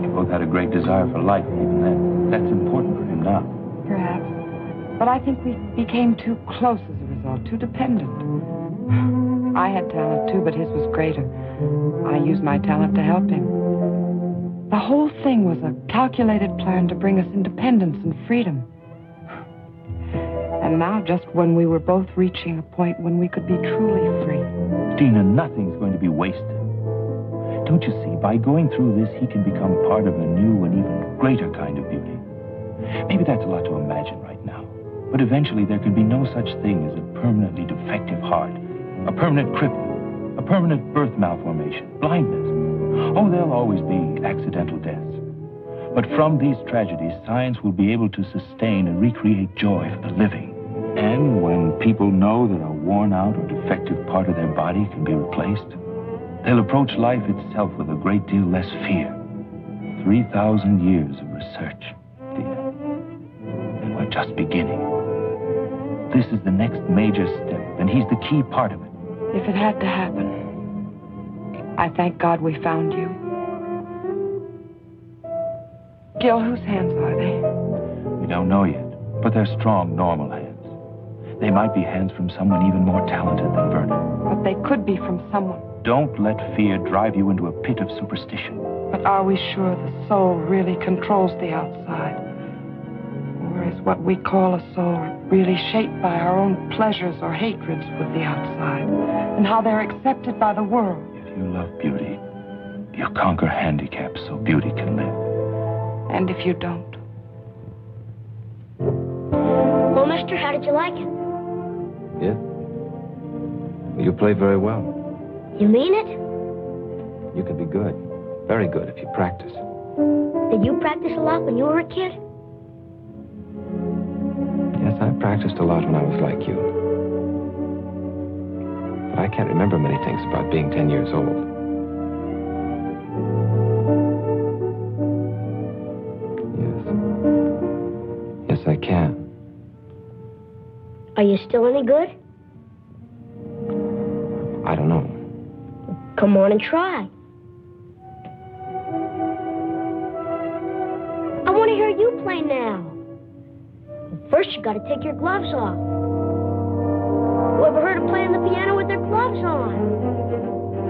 You both had a great desire for life, even then. That's important for him now. Perhaps. But I think we became too close as a result, too dependent. I had talent, too, but his was greater. I used my talent to help him. The whole thing was a calculated plan to bring us independence and freedom. And now, just when we were both reaching a point when we could be truly free. Dina, nothing's going to be wasted. Don't you see, by going through this, he can become part of a new and even greater kind of beauty. Maybe that's a lot to imagine right now. But eventually there can be no such thing as a permanently defective heart, a permanent cripple, a permanent birth malformation, blindness. Oh, there'll always be accidental deaths. But from these tragedies, science will be able to sustain and recreate joy for the living. And when people know that a worn-out or defective part of their body can be replaced, they'll approach life itself with a great deal less fear. 3,000 years of research, Dina. And we're just beginning. This is the next major step, and he's the key part of it. If it had to happen, I thank God we found you. Gil, whose hands are they? We don't know yet, but they're strong, normal hands. They might be hands from someone even more talented than Vernon. But they could be from someone. don't let fear drive you into a pit of superstition. But are we sure the soul really controls the outside? Or is what we call a soul really shaped by our own pleasures or hatreds with the outside, and how they're accepted by the world? If you love beauty, you conquer handicaps so beauty can live. And if you don't? Well, mister, how did you like it? Yeah? You play very well. You mean it? You can be good. Very good if you practice. Did you practice a lot when you were a kid? Yes, I practiced a lot when I was like you. But I can't remember many things about being 10 years old. Yes. Yes, I can. Are you still any good? I don't know. Come on and try. I want to hear you play now. First, you got to take your gloves off. Who ever heard of playing the piano with their gloves on?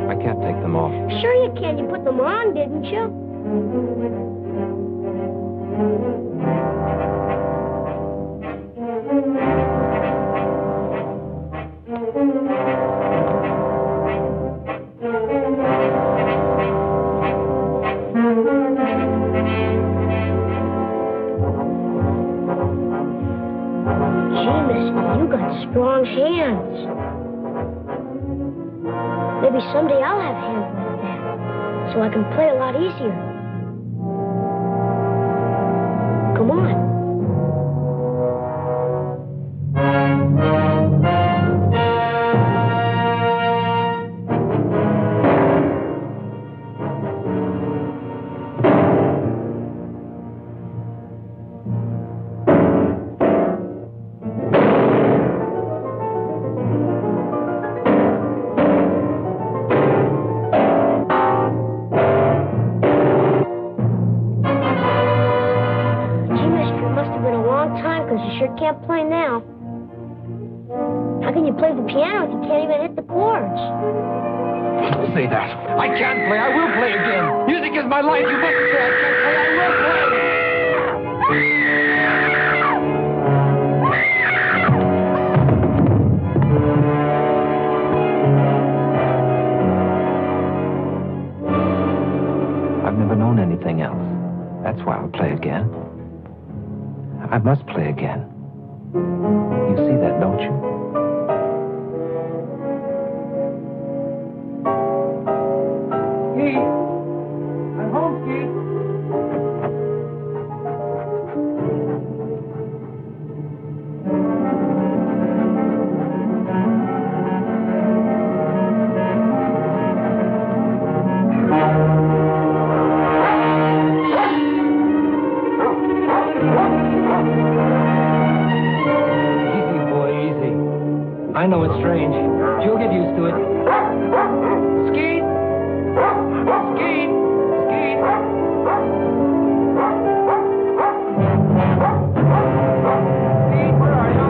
I can't take them off. Sure you can. You put them on, didn't you? Strong hands. Maybe someday I'll have hands like that, so I can play a lot easier. Come on. Can't play now. How can you play the piano if you can't even hit the chords? Don't say that. I can't play. I will play again. Music is my life. You mustn't say I can't play. I will play. I've never known anything else. That's why I'll play again. I must play again. You see that, don't you? Skeet! I'm home, Skeet! I know it's strange. You'll get used to it. Skeet! Skeet! Skeet! Skeet, where are you?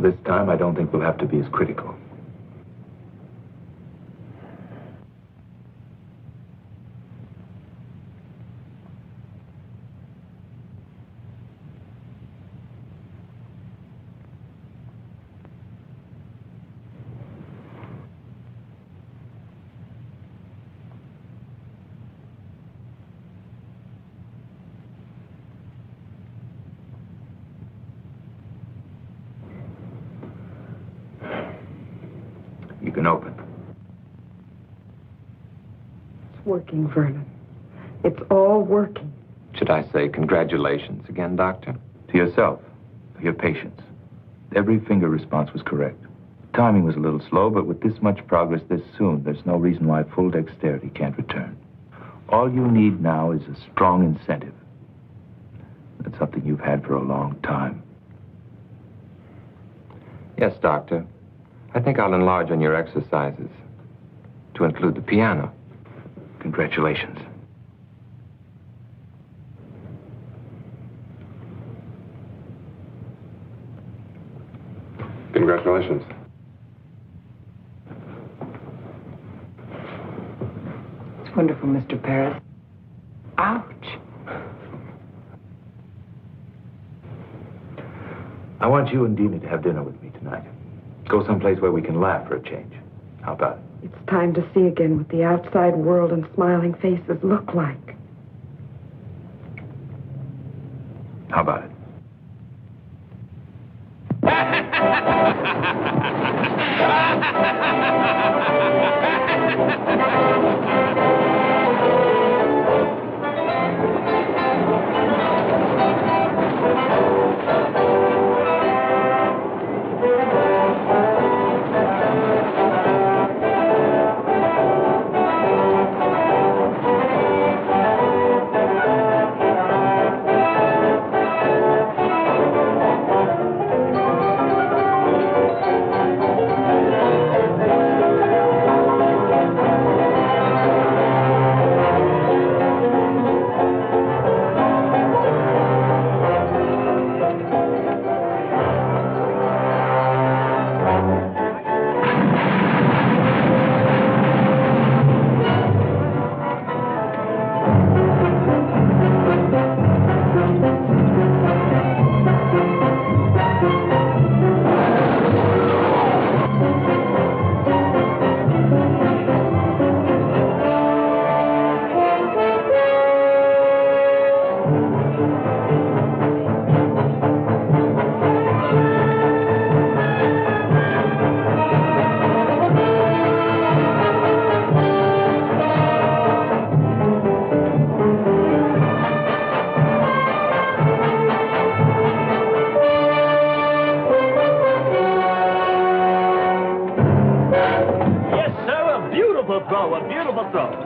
This time, I don't think we'll have to be as critical. You can open. working, Vernon. It's all working. Should I say congratulations again, Doctor? To yourself, for your patience. Every finger response was correct. Timing was a little slow, but with this much progress this soon, there's no reason why full dexterity can't return. All you need now is a strong incentive. That's something you've had for a long time. Yes, Doctor. I think I'll enlarge on your exercises to include the piano. Congratulations. Congratulations. It's wonderful, Mr. Paris. Ouch. I want you and Dina to have dinner with me tonight. Go someplace where we can laugh for a change. How about it? It's time to see again what the outside world and smiling faces look like. How about it?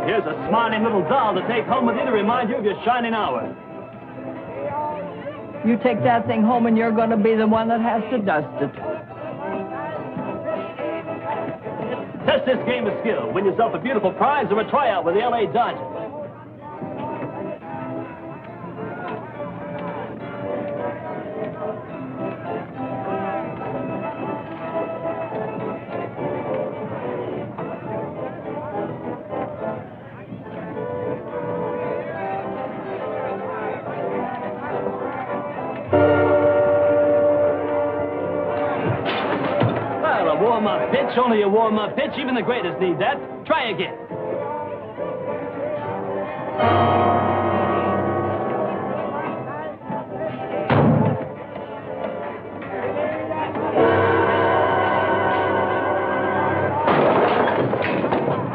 Here's a smiling little doll to take home with you to remind you of your shining hour. You take that thing home and you're going to be the one that has to dust it. Test this game of skill. Win yourself a beautiful prize or a tryout with the L.A. Dodgers. Warm-up pitch, only a warm-up pitch. Even the greatest need that. Try again.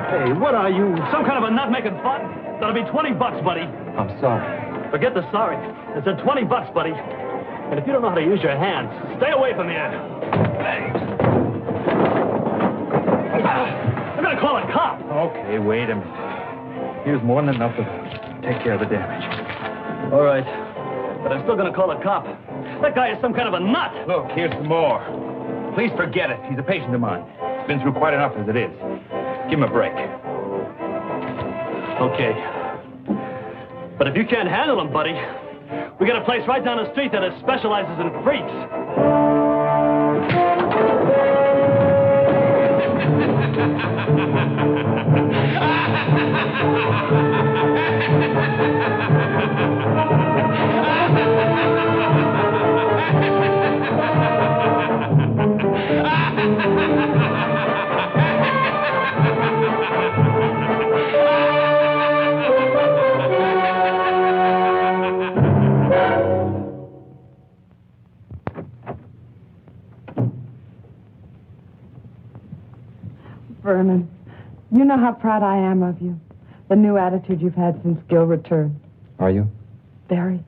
Hey, what are you? Some kind of a nut making fun? That'll be $20, buddy. I'm sorry. Forget the sorry. It's a $20, buddy. And if you don't know how to use your hands, stay away from here. Hey. I'm gonna call a cop. Okay, wait a minute. Here's more than enough of those. Take care of the damage. All right. But I'm still gonna call a cop. That guy is some kind of a nut. Look, here's some more. Please forget it. He's a patient of mine. He's been through quite enough as it is. Give him a break. Okay. But if you can't handle him, buddy, we got a place right down the street that specializes in freaks. Vernon, you know how proud I am of you. the new attitude you've had since Gil returned. Are you? Very.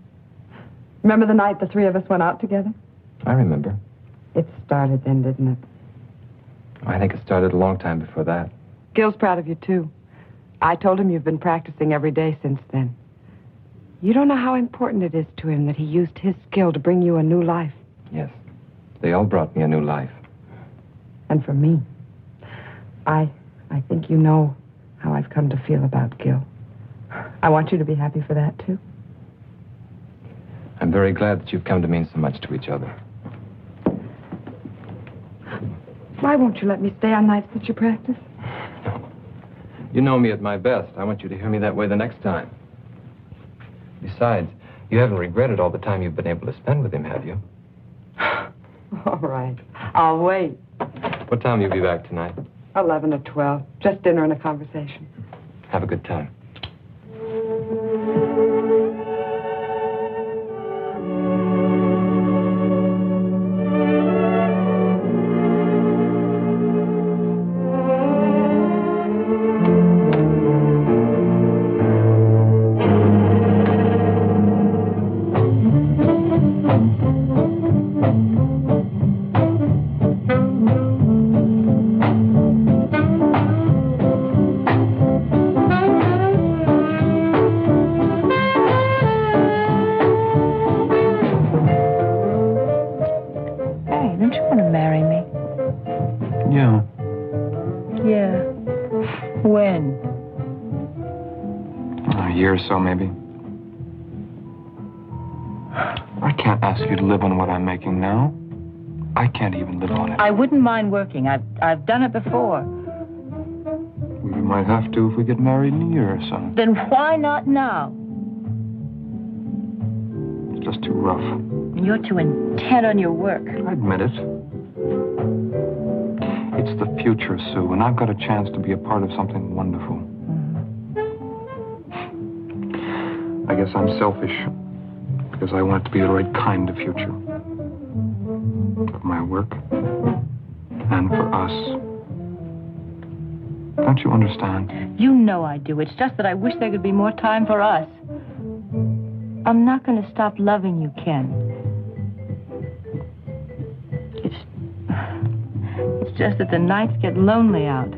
Remember the night the three of us went out together? I remember. It started then, didn't it? I think it started a long time before that. Gil's proud of you, too. I told him you've been practicing every day since then. You don't know how important it is to him that he used his skill to bring you a new life. Yes. They all brought me a new life. And for me, I think you know how I've come to feel about Gil. I want you to be happy for that, too. I'm very glad that you've come to mean so much to each other. Why won't you let me stay on nights that you practice? You know me at my best. I want you to hear me that way the next time. Besides, you haven't regretted all the time you've been able to spend with him, have you? All right. I'll wait. What time will you be back tonight? 11 or 12. Just dinner and a conversation. Have a good time. So maybe. I can't ask you to live on what I'm making now. I can't even live on it. I wouldn't mind working. I've done it before. We might have to if we get married in a year or so. Then why not now? It's just too rough. You're too intent on your work. I admit it. It's the future, Sue, and I've got a chance to be a part of something wonderful. I guess I'm selfish, because I want it to be the right kind of future. For my work, and for us. Don't you understand? You know I do. It's just that I wish there could be more time for us. I'm not going to stop loving you, Ken. It's just that the nights get lonely out.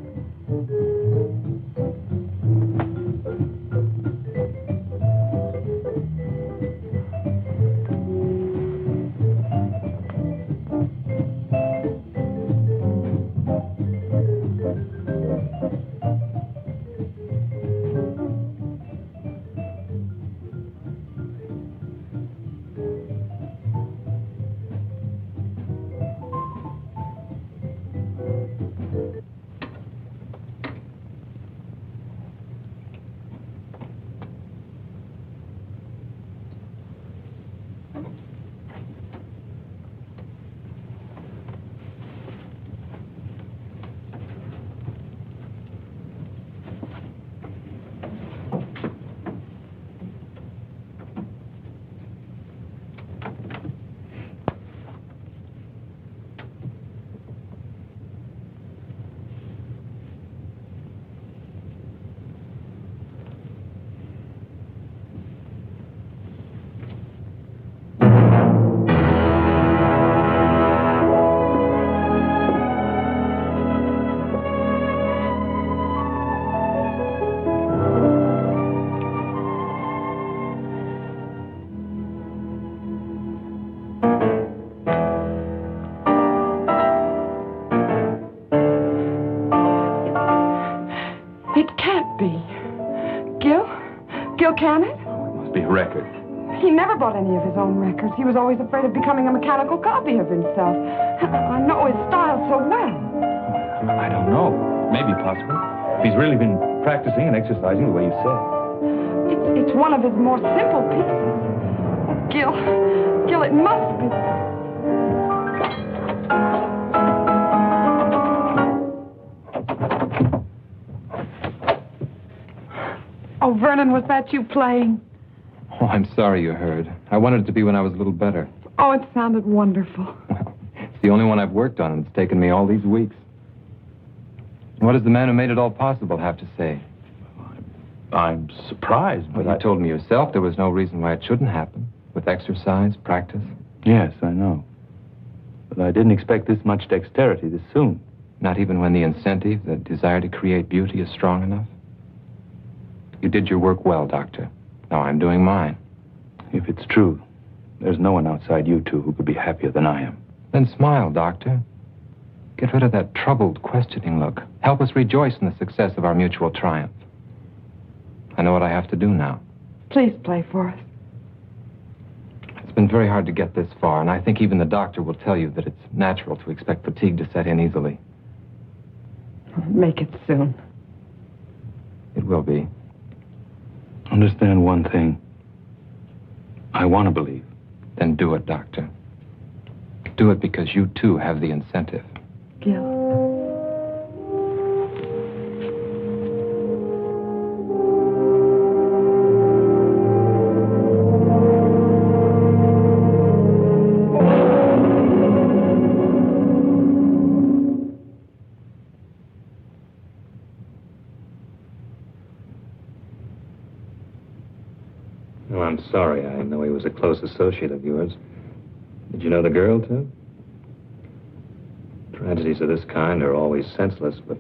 Can it? Oh, it must be a record. He never bought any of his own records. He was always afraid of becoming a mechanical copy of himself. I know his style so well. I don't know. Maybe possible. If he's really been practicing and exercising the way you said. It's one of his more simple pieces. Gil, it must be. Oh, Vernon, was that you playing? Oh, I'm sorry you heard. I wanted it to be when I was a little better. Oh, it sounded wonderful. Well, it's the only one I've worked on, and it's taken me all these weeks. What does the man who made it all possible have to say? I'm surprised, but Well, you told me yourself there was no reason why it shouldn't happen. With exercise, practice. Yes, I know. But I didn't expect this much dexterity this soon. Not even when the incentive, the desire to create beauty, is strong enough? You did your work well, Doctor. Now I'm doing mine. If it's true, there's no one outside you two who could be happier than I am. Then smile, Doctor. Get rid of that troubled, questioning look. Help us rejoice in the success of our mutual triumph. I know what I have to do now. Please play for us. It's been very hard to get this far, and I think even the doctor will tell you that it's natural to expect fatigue to set in easily. Make it soon. It will be. Understand one thing. I want to believe. Then do it, Doctor. Do it because you, too, have the incentive. Gil. Oh, I'm sorry. I know he was a close associate of yours. Did you know the girl, too? Tragedies of this kind are always senseless, but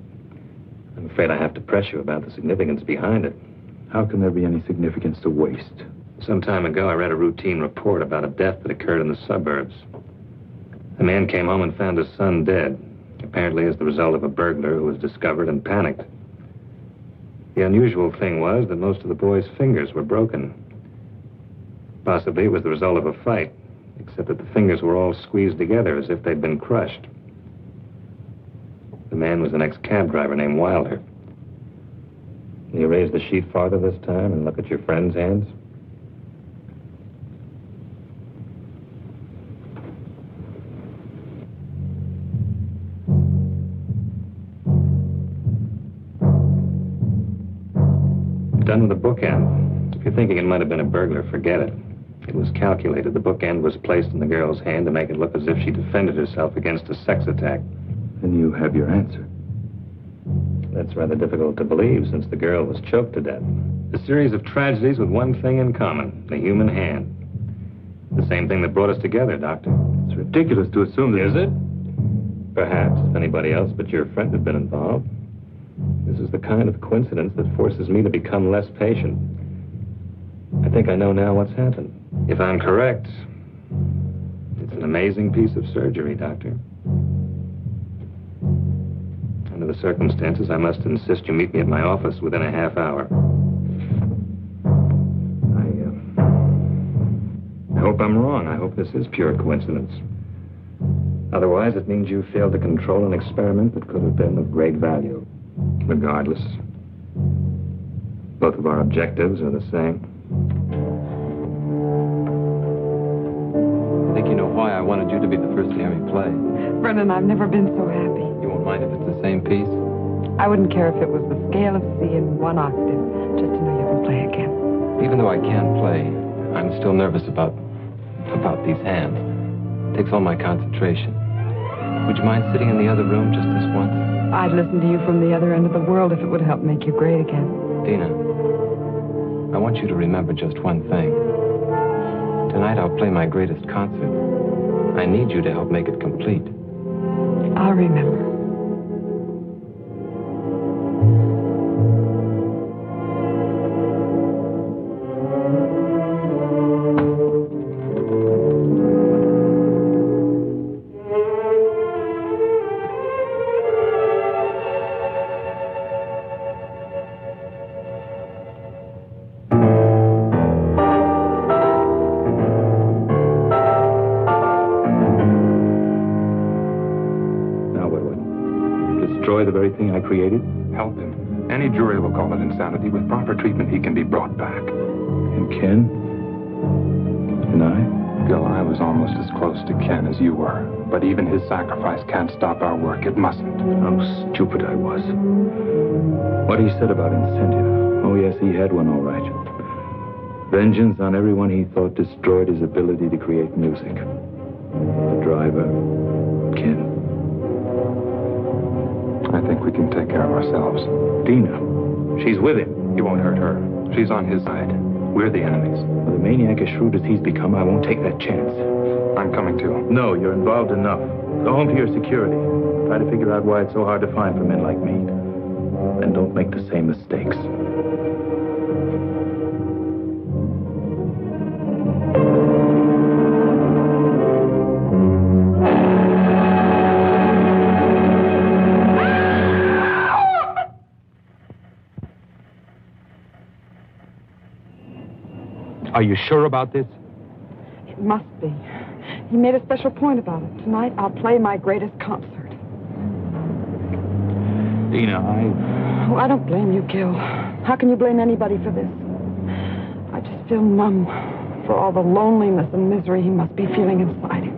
I'm afraid I have to press you about the significance behind it. How can there be any significance to waste? Some time ago, I read a routine report about a death that occurred in the suburbs. A man came home and found his son dead, apparently as the result of a burglar who was discovered and panicked. The unusual thing was that most of the boy's fingers were broken. Possibly it was the result of a fight, except that the fingers were all squeezed together as if they'd been crushed. The man was an ex-cab driver named Wilder. Can you raise the sheet farther this time and look at your friend's hands? Done with the bookend. If you're thinking it might have been a burglar, forget it. It was calculated. The bookend was placed in the girl's hand to make it look as if she defended herself against a sex attack. Then you have your answer. That's rather difficult to believe, since the girl was choked to death. A series of tragedies with one thing in common, the human hand. The same thing that brought us together, Doctor. It's ridiculous to assume that... Is it? Perhaps, if anybody else but your friend had been involved. This is the kind of coincidence that forces me to become less patient. I think I know now what's happened. If I'm correct, it's an amazing piece of surgery, Doctor. Under the circumstances, I must insist you meet me at my office within a half hour. I hope I'm wrong. I hope this is pure coincidence. Otherwise, it means you failed to control an experiment that could have been of great value. Regardless, both of our objectives are the same. I think you know why I wanted you to be the first to hear me play. Brennan, I've never been so happy. You won't mind if it's the same piece? I wouldn't care if it was the scale of C in one octave, just to know you can play again. Even though I can play, I'm still nervous about these hands. It takes all my concentration. Would you mind sitting in the other room just this once? I'd listen to you from the other end of the world if it would help make you great again. Dina, I want you to remember just one thing. Tonight I'll play my greatest concert. I need you to help make it complete. I'll remember. The very thing I created? Help him. Any jury will call it insanity. With proper treatment, he can be brought back. And Ken? And I? Gil, I was almost as close to Ken as you were. But even his sacrifice can't stop our work. It mustn't. How stupid I was. What he said about incentive. Oh, yes, he had one, all right. Vengeance on everyone he thought destroyed his ability to create music. The driver, Ken. I think we can take care of ourselves. Dina, she's with him. He won't hurt her. She's on his side. We're the enemies. With a maniac as shrewd as he's become, I won't take that chance. I'm coming too. No, you're involved enough. Go home to your security. Try to figure out why it's so hard to find for men like me. And don't make the same mistakes. Are you sure about this? It must be. He made a special point about it. Tonight, I'll play my greatest concert. Dina, Oh, I don't blame you, Gil. How can you blame anybody for this? I just feel numb for all the loneliness and misery he must be feeling inside him.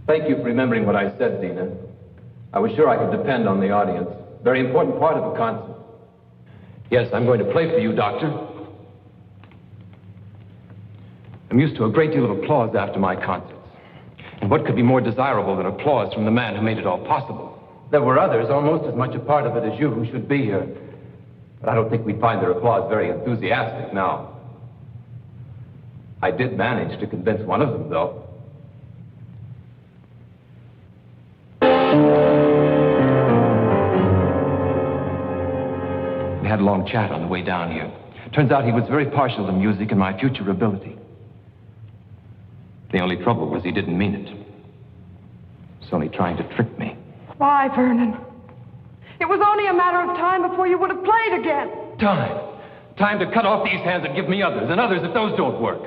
Thank you for remembering what I said, Dina. I was sure I could depend on the audience. Very important part of a concert. Yes, I'm going to play for you, Doctor. I'm used to a great deal of applause after my concerts. And what could be more desirable than applause from the man who made it all possible? There were others, almost as much a part of it as you, who should be here. But I don't think we'd find their applause very enthusiastic now. I did manage to convince one of them, though. We had a long chat on the way down here. Turns out he was very partial to music and my future ability. The only trouble was he didn't mean it. He was only trying to trick me. Why, Vernon? It was only a matter of time before you would have played again. Time to cut off these hands and give me others, and others if those don't work.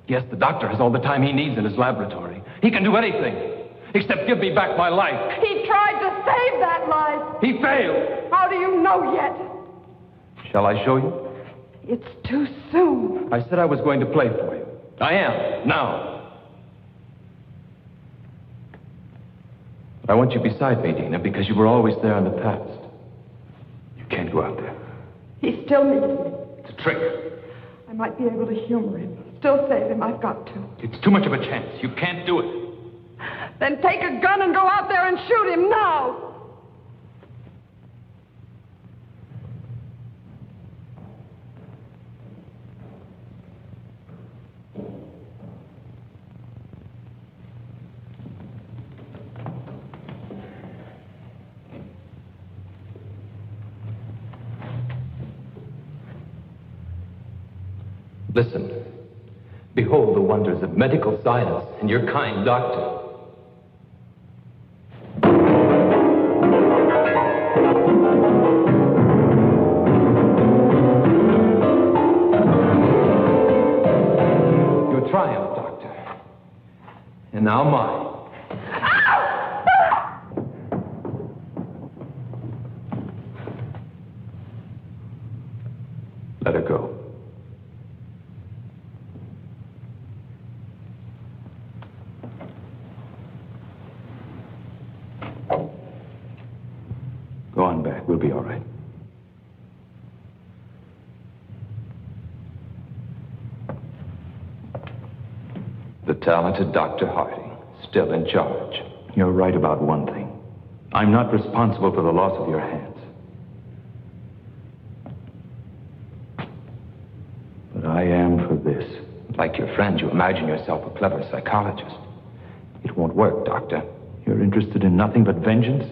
Yes, the doctor has all the time he needs in his laboratory. He can do anything, except give me back my life. He tried to save that life. He failed. How do you know yet? Shall I show you? It's too soon. I said I was going to play for you. I am, now. But I want you beside me, Dina, because you were always there in the past. You can't go out there. He still needs me. It's a trick. I might be able to humor him. Still save him. I've got to. It's too much of a chance. You can't do it. Then take a gun and go out there and shoot him now. Listen. Behold the wonders of medical science and your kind doctor. Your triumph, Doctor. And now mine. Let her go. Go on back. We'll be all right. The talented Dr. Harding, still in charge. You're right about one thing. I'm not responsible for the loss of your hands. But I am for this. Like your friend, you imagine yourself a clever psychologist. It won't work, Doctor. You're interested in nothing but vengeance?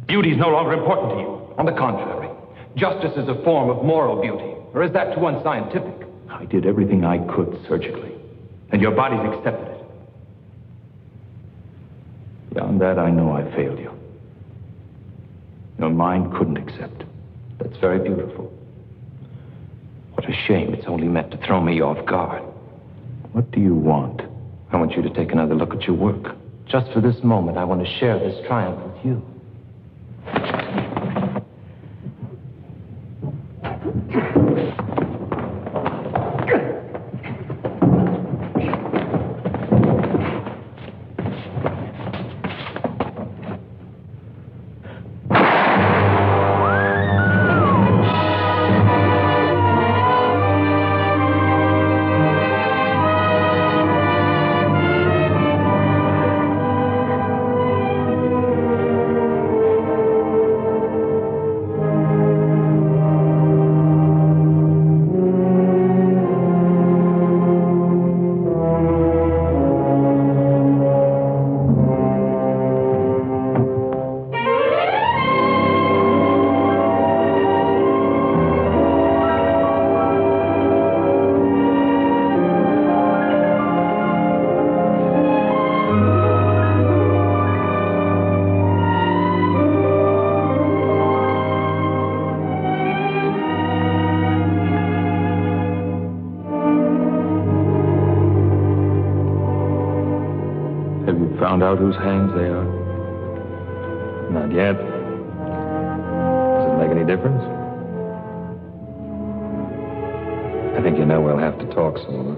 Beauty's no longer important to you. On the contrary, justice is a form of moral beauty. Or is that too unscientific? I did everything I could surgically, and your body's accepted it. Beyond that, I know I failed you. Your mind couldn't accept. That's very beautiful. What a shame it's only meant to throw me off guard. What do you want? I want you to take another look at your work. Just for this moment, I want to share this triumph with you. Have you found out whose hands they are? Not yet. Does it make any difference? I think you know we'll have to talk some more.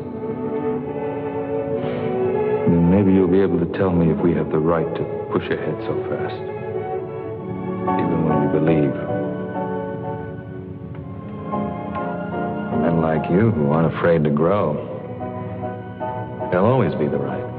Then maybe you'll be able to tell me if we have the right to push ahead so fast. Even when we believe. Men like you who aren't afraid to grow, they'll always be the right.